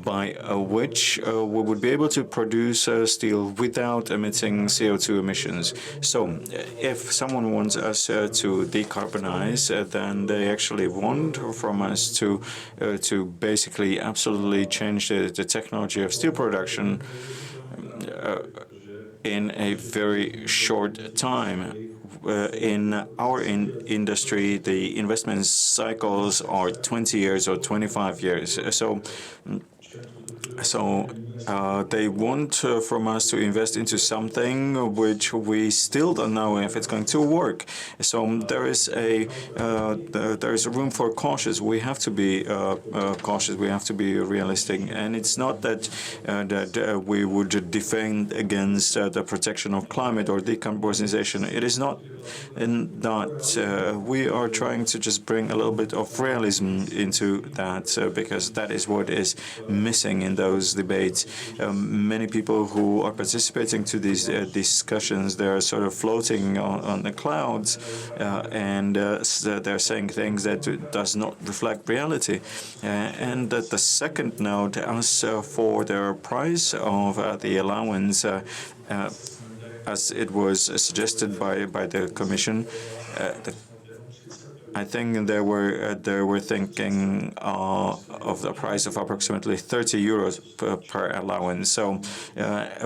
by which we would be able to produce steel without emitting CO2 emissions. So if someone wants us to decarbonize, then they actually want from us to basically absolutely change the technology of steel production in a very short time. In our industry, the investment cycles are 20 years or 25 years. So they want from us to invest into something which we still don't know if it's going to work. So there is a room for cautious. We have to be cautious. We have to be realistic, and it's not that we would defend against the protection of climate or decarbonization. It is not. And that we are trying to just bring a little bit of realism into that because that is what is missing in those debates. Many people who are participating to these discussions, they're sort of floating on the clouds and they're saying things that does not reflect reality. And the second note, as for the price of the allowance, as it was suggested by the Commission, I think they were thinking of the price of approximately 30 euros per allowance. So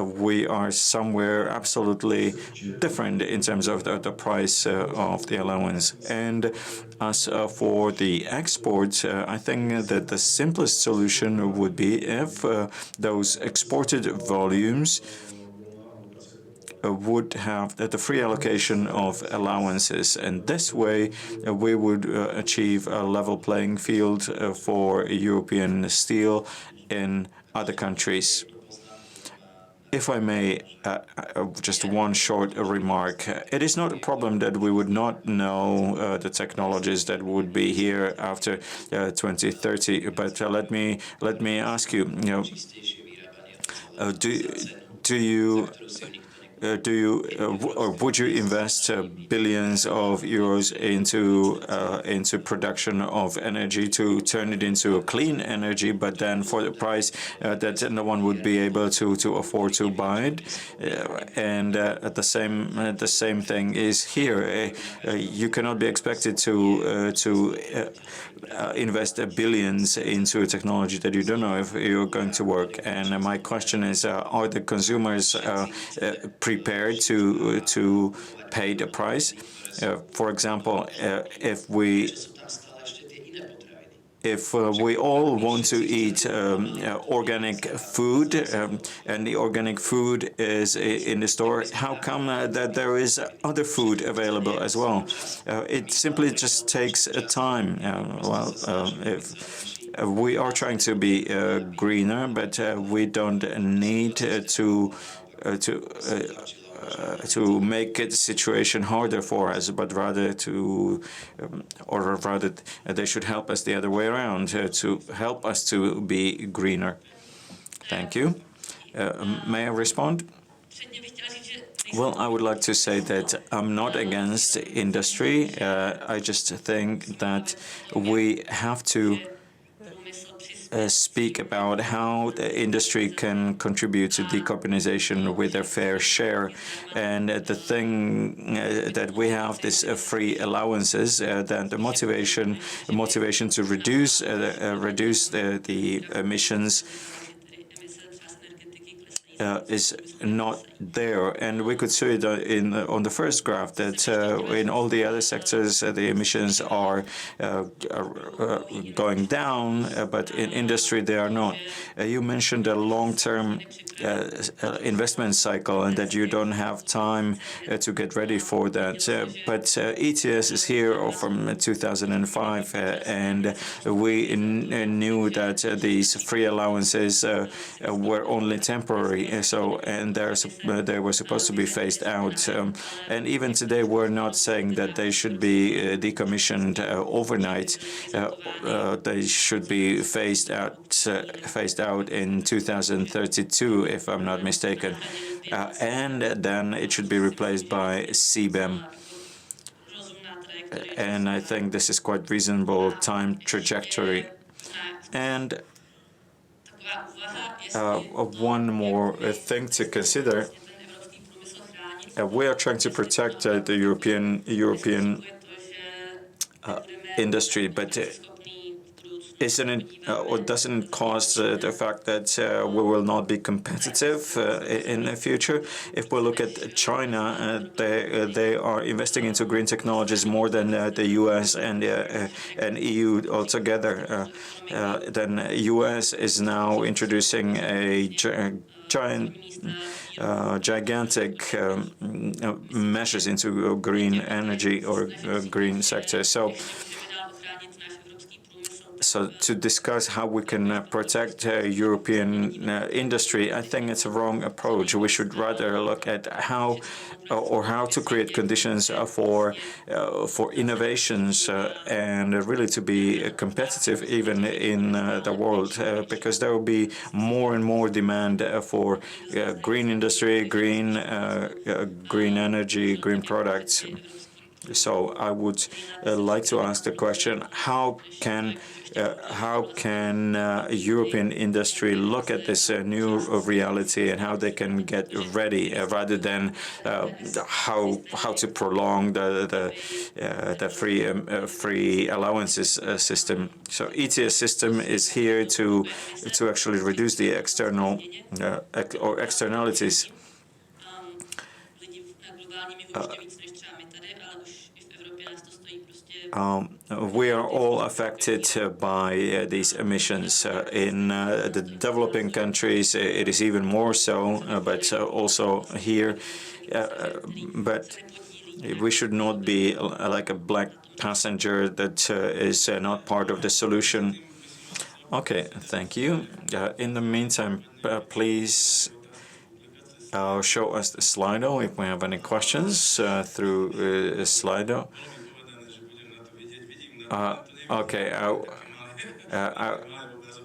we are somewhere absolutely different in terms of the price of the allowance. And as for the exports, I think that the simplest solution would be if those exported volumes would have the free allocation of allowances, and this way we would achieve a level playing field for European steel in other countries. If I may, just one short remark. It is not a problem that we would not know the technologies that would be here after 2030, but let me ask you, do you or would you invest billions of euros into production of energy to turn it into a clean energy, but then for the price that no one would be able to afford to buy it? And the same thing is here. You cannot be expected to invest billions into a technology that you don't know if you're going to work. And my question is, are the consumers prepared to pay the price? For example, if we all want to eat organic food and the organic food is in the store, how come that there is other food available as well? It simply just takes time. If we are trying to be greener, but we don't need to make the situation harder for us, but rather they should help us the other way around, to help us to be greener. Thank you. May I respond? Well, I would like to say that I'm not against industry. I just think that we have to speak about how the industry can contribute to decarbonization with their fair share. And the thing that we have this free allowances, then the motivation to reduce the emissions is not there, and we could see it on the first graph that in all the other sectors the emissions are going down, but in industry they are not. You mentioned a long-term investment cycle and that you don't have time to get ready for that. But ETS is here from 2005, and we knew that these free allowances were only temporary. industry. And they were supposed to be phased out. And even today, we're not saying that they should be decommissioned overnight. They should be phased out in 2032, if I'm not mistaken. And then it should be replaced by CBAM. And I think this is quite reasonable time trajectory. And one more thing to consider: we are trying to protect the European industry, but isn't it, or doesn't it cause the fact that we will not be competitive in the future? If we look at China, they are investing into green technologies more than the US and EU altogether. Then US is now introducing a gigantic measures into green energy or green sector. So to discuss how we can protect European industry, I think it's a wrong approach. We should rather look at how to create conditions for innovations and really to be competitive even in the world, because there will be more and more demand for green industry, green energy, green products. So I would like to ask the question: how can European industry look at this new reality and how they can get ready, rather than how to prolong the free allowances system? So ETS system is here to actually reduce the external or externalities. We are all affected by these emissions. In the developing countries, it is even more so, but also here. But we should not be like a black passenger that is not part of the solution. Okay, thank you. In the meantime, please show us the Slido if we have any questions through Slido. Okay,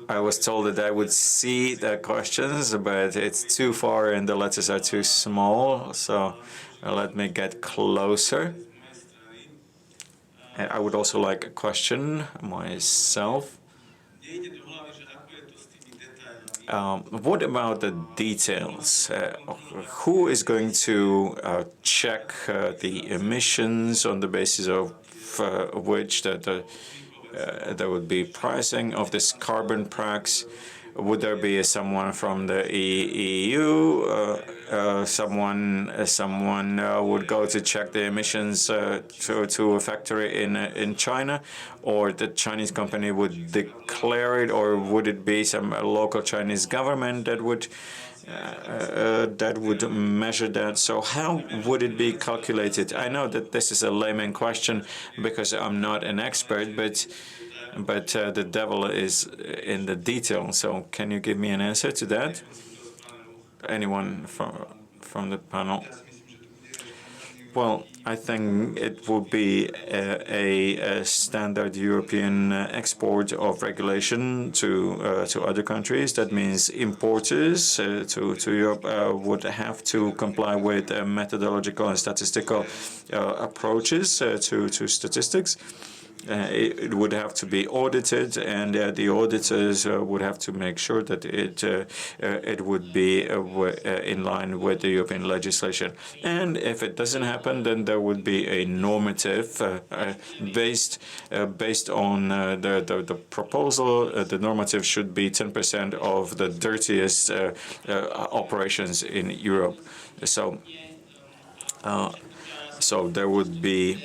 I was told that I would see the questions, but it's too far and the letters are too small, so let me get closer. I would also like a question myself. What about the details? Who is going to check the emissions on the basis of which there would be pricing of this carbon price? Would there be someone from the EU? Someone would go to check the emissions to a factory in China, or the Chinese company would declare it, or would it be some local Chinese government that would measure that? So how would it be calculated? I know that this is a layman question because I'm not an expert, but the devil is in the detail. So can you give me an answer to that? Anyone from the panel? Well, I think it would be a standard European export of regulation to other countries. That means importers to Europe would have to comply with methodological and statistical approaches to statistics. It would have to be audited, and the auditors would have to make sure that it would be in line with the European legislation. And if it doesn't happen, then there would be a normative based on the proposal. The normative should be 10% of the dirtiest operations in Europe. So there would be,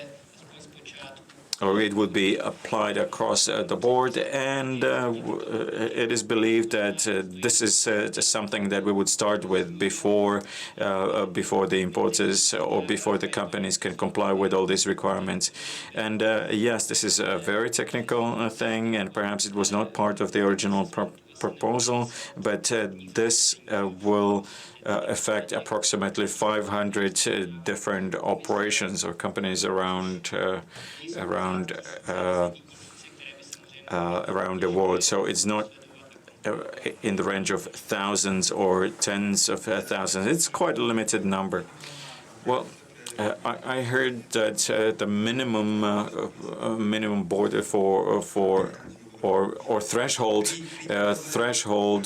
or it would be applied across the board, and it is believed that this is something that we would start with before the importers or before the companies can comply with all these requirements. And yes, this is a very technical thing, and perhaps it was not part of the original proposal, but this will affect approximately 500 different operations or companies around the world. So it's not in the range of thousands or tens of thousands. It's quite a limited number. Well, I heard that the minimum border or threshold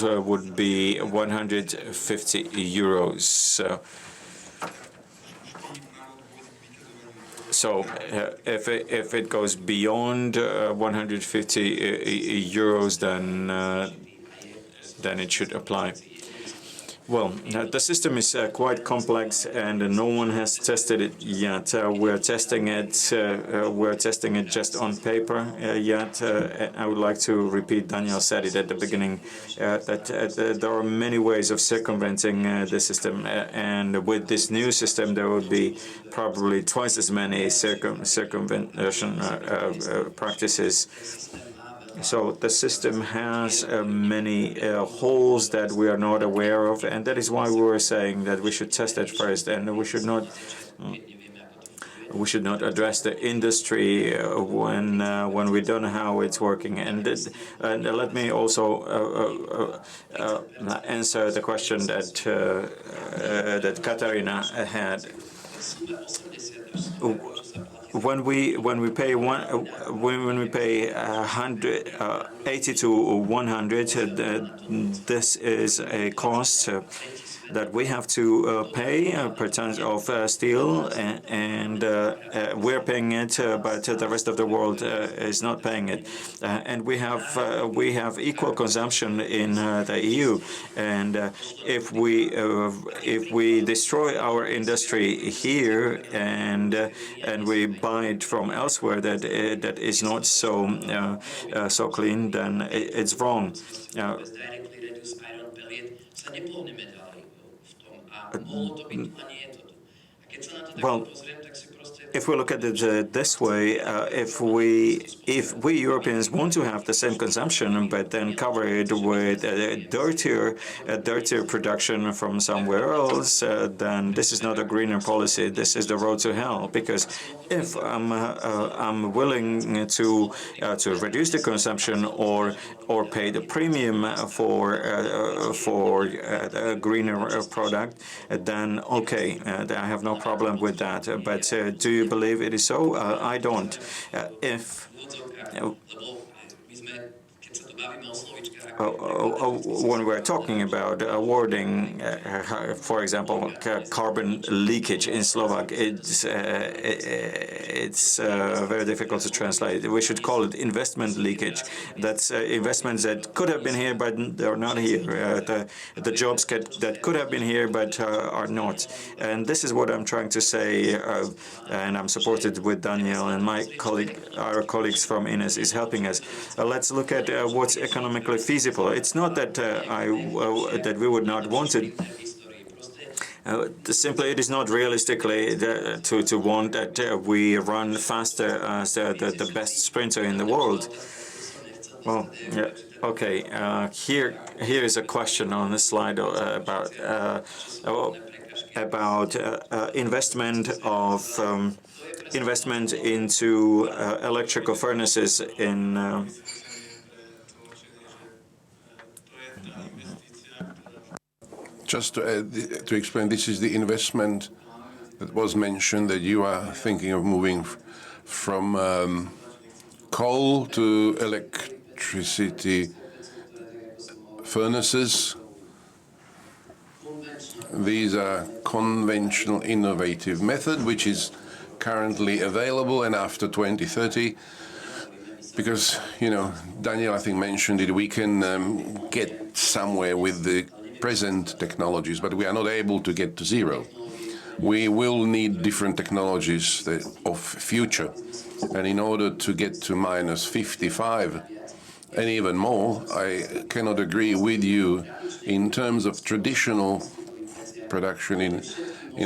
would be 150 euros. So if it goes beyond 150 euros, then it should apply. Well, the system is quite complex, and no one has tested it yet. We're testing it. We're testing it just on paper yet. I would like to repeat. Daniel said it at the beginning that there are many ways of circumventing the system, and with this new system, there will be probably twice as many circumvention practices. So the system has many holes that we are not aware of, and that is why we were saying that we should test it first, and we should not address the industry when we don't know how it's working. And let me also answer the question that Katarina had. When we pay 80 to 100, this is a cost that we have to pay per ton of steel, and we're paying it, but the rest of the world is not paying it. And we have equal consumption in the EU, and if we destroy our industry here and we buy it from elsewhere that is not so clean, then it's wrong. Well, if we look at it this way, if we Europeans want to have the same consumption, but then cover it with dirtier production from somewhere else, then this is not a greener policy. This is the road to hell. Because if I'm willing to reduce the consumption or pay the premium for a greener product, then okay, I have no problem with that. But do you believe it is so? I don't. When we're talking about awarding, for example, carbon leakage in Slovak, it's very difficult to translate. We should call it investment leakage. That's investments that could have been here, but they're not here. The jobs that could have been here, but are not. And this is what I'm trying to say, and I'm supported with Daniel and our colleagues from Ines is helping us. Let's look at what's economically feasible. It's not that that we would not want it. Simply, it is not realistically to want that we run faster as the best sprinter in the world. Well, yeah, okay. Here is a question on the slide about investment into electrical furnaces in. Just to explain, this is the investment that was mentioned that you are thinking of moving from coal to electricity furnaces. These are conventional innovative method which is currently available, and after 2030, because Daniel I think mentioned it, we can get somewhere with the present technologies, but we are not able to get to zero. We will need different technologies of future, and in order to get to -55 and even more, I cannot agree with you in terms of traditional production in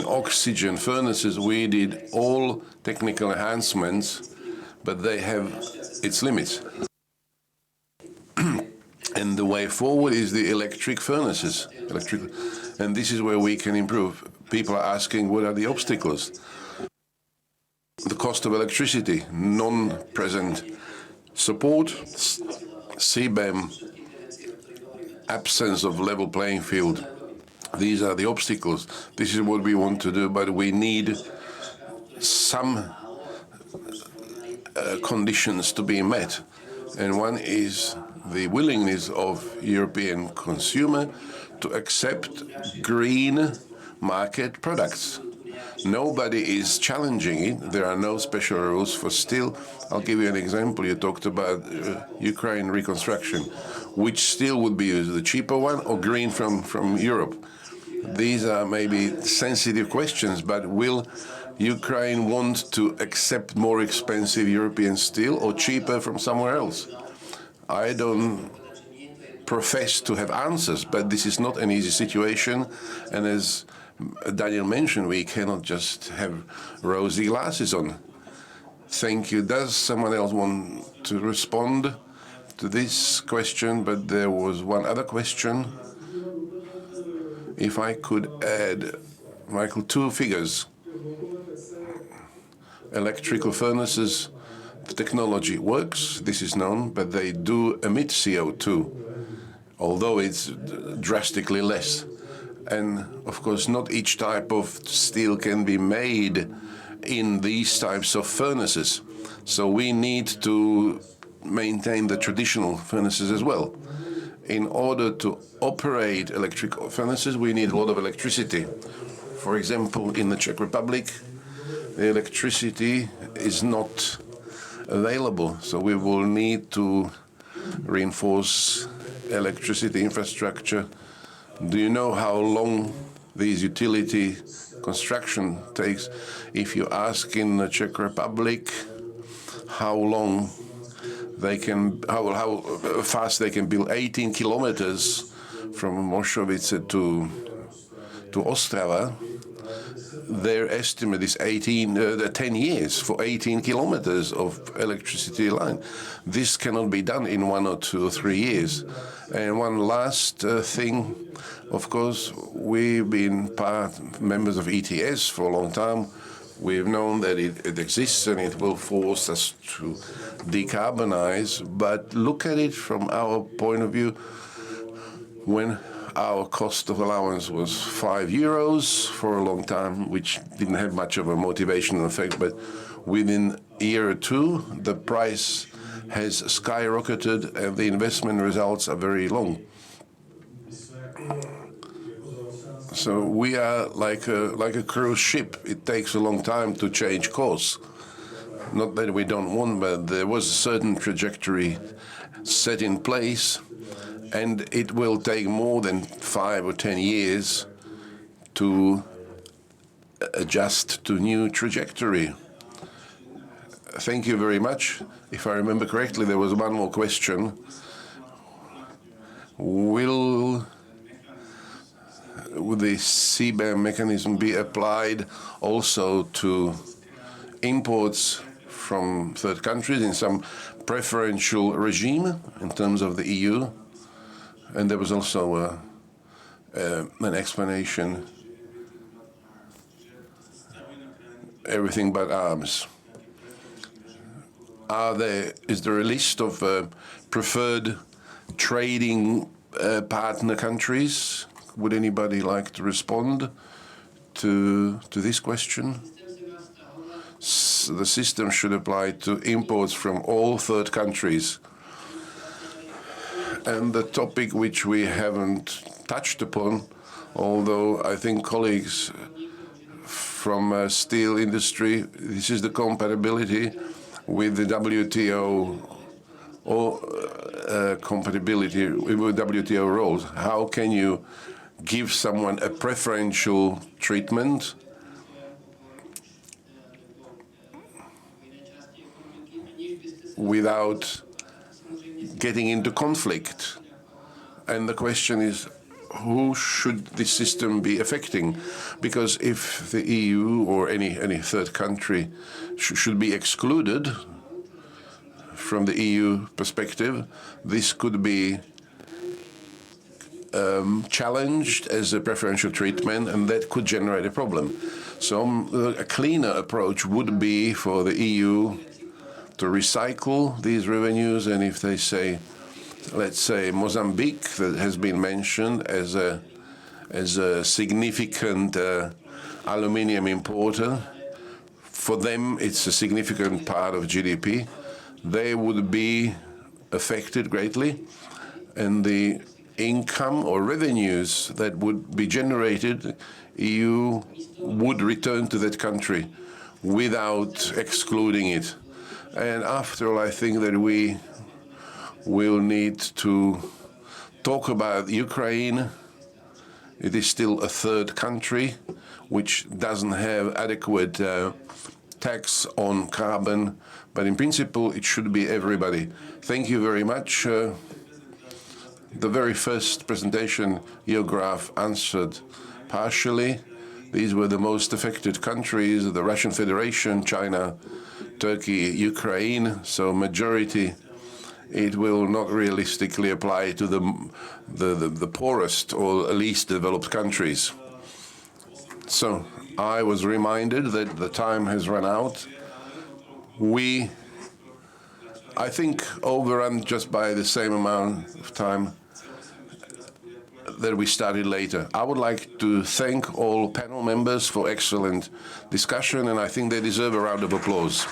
oxygen furnaces. We did all technical enhancements, but they have its limits. And the way forward is the electric furnaces. And this is where we can improve. People are asking, what are the obstacles? The cost of electricity, non-present support, CBAM, absence of level playing field. These are the obstacles. This is what we want to do, but we need some conditions to be met. And one is the willingness of European consumer to accept green market products. Nobody is challenging it. There are no special rules for steel. I'll give you an example. You talked about Ukraine reconstruction. Which steel would be used, the cheaper one or green from Europe? These are maybe sensitive questions, but will Ukraine want to accept more expensive European steel or cheaper from somewhere else? I don't profess to have answers, but this is not an easy situation. And as Daniel mentioned, we cannot just have rosy glasses on. Thank you. Does someone else want to respond to this question? But there was one other question. If I could add, Michael, two figures. Electrical furnaces, the technology works, this is known, but they do emit CO2, although it's drastically less. And of course, not each type of steel can be made in these types of furnaces. So we need to maintain the traditional furnaces as well. In order to operate electric furnaces, we need a lot of electricity. For example, in the Czech Republic, the electricity is not available, so we will need to reinforce electricity infrastructure. Do you know how long these utility construction takes? If you ask in the Czech Republic how long they can, how fast they can build 18 kilometers from Moscovice to Ostrava, their estimate is 10 years for 18 kilometers of electricity line. This cannot be done in 1 or 2 or 3 years. And one last thing, of course, we've been members of ETS for a long time. We've known that it exists and it will force us to decarbonize. But look at it from our point of view. When our cost of allowance was €5 for a long time, which didn't have much of a motivational effect, but within a year or two, the price has skyrocketed and the investment results are very long. So we are like a cruise ship. It takes a long time to change course. Not that we don't want, but there was a certain trajectory set in place, and it will take more than 5 or 10 years to adjust to new trajectory. Thank you very much. If I remember correctly, there was one more question. Will the CBAM mechanism be applied also to imports from third countries in some preferential regime in terms of the EU? And there was also an explanation, everything but arms. Is there a list of preferred trading partner countries? Would anybody like to respond to this question? The system should apply to imports from all third countries. And the topic which we haven't touched upon, although I think colleagues from steel industry, this is the compatibility with the WTO or compatibility with WTO rules. How can you give someone a preferential treatment without getting into conflict? And the question is, who should this system be affecting? Because if the EU or any third country should be excluded from the EU perspective, this could be challenged as a preferential treatment, and that could generate a problem. So a cleaner approach would be for the EU to recycle these revenues, and if they say, let's say Mozambique, that has been mentioned as a significant aluminium importer, for them it's a significant part of GDP. They would be affected greatly, and the income or revenues that would be generated, EU would return to that country without excluding it. And after all, I think that we will need to talk about Ukraine. It is still a third country which doesn't have adequate tax on carbon, but in principle it should be everybody. Thank you very much. The very first presentation, your graph answered partially. These were the most affected countries: the Russian Federation, China, Turkey, Ukraine. So majority, it will not realistically apply to the poorest or least developed countries. So I was reminded that the time has run out. I think, overrun just by the same amount of time that we started later. I would like to thank all panel members for excellent discussion, and I think they deserve a round of applause.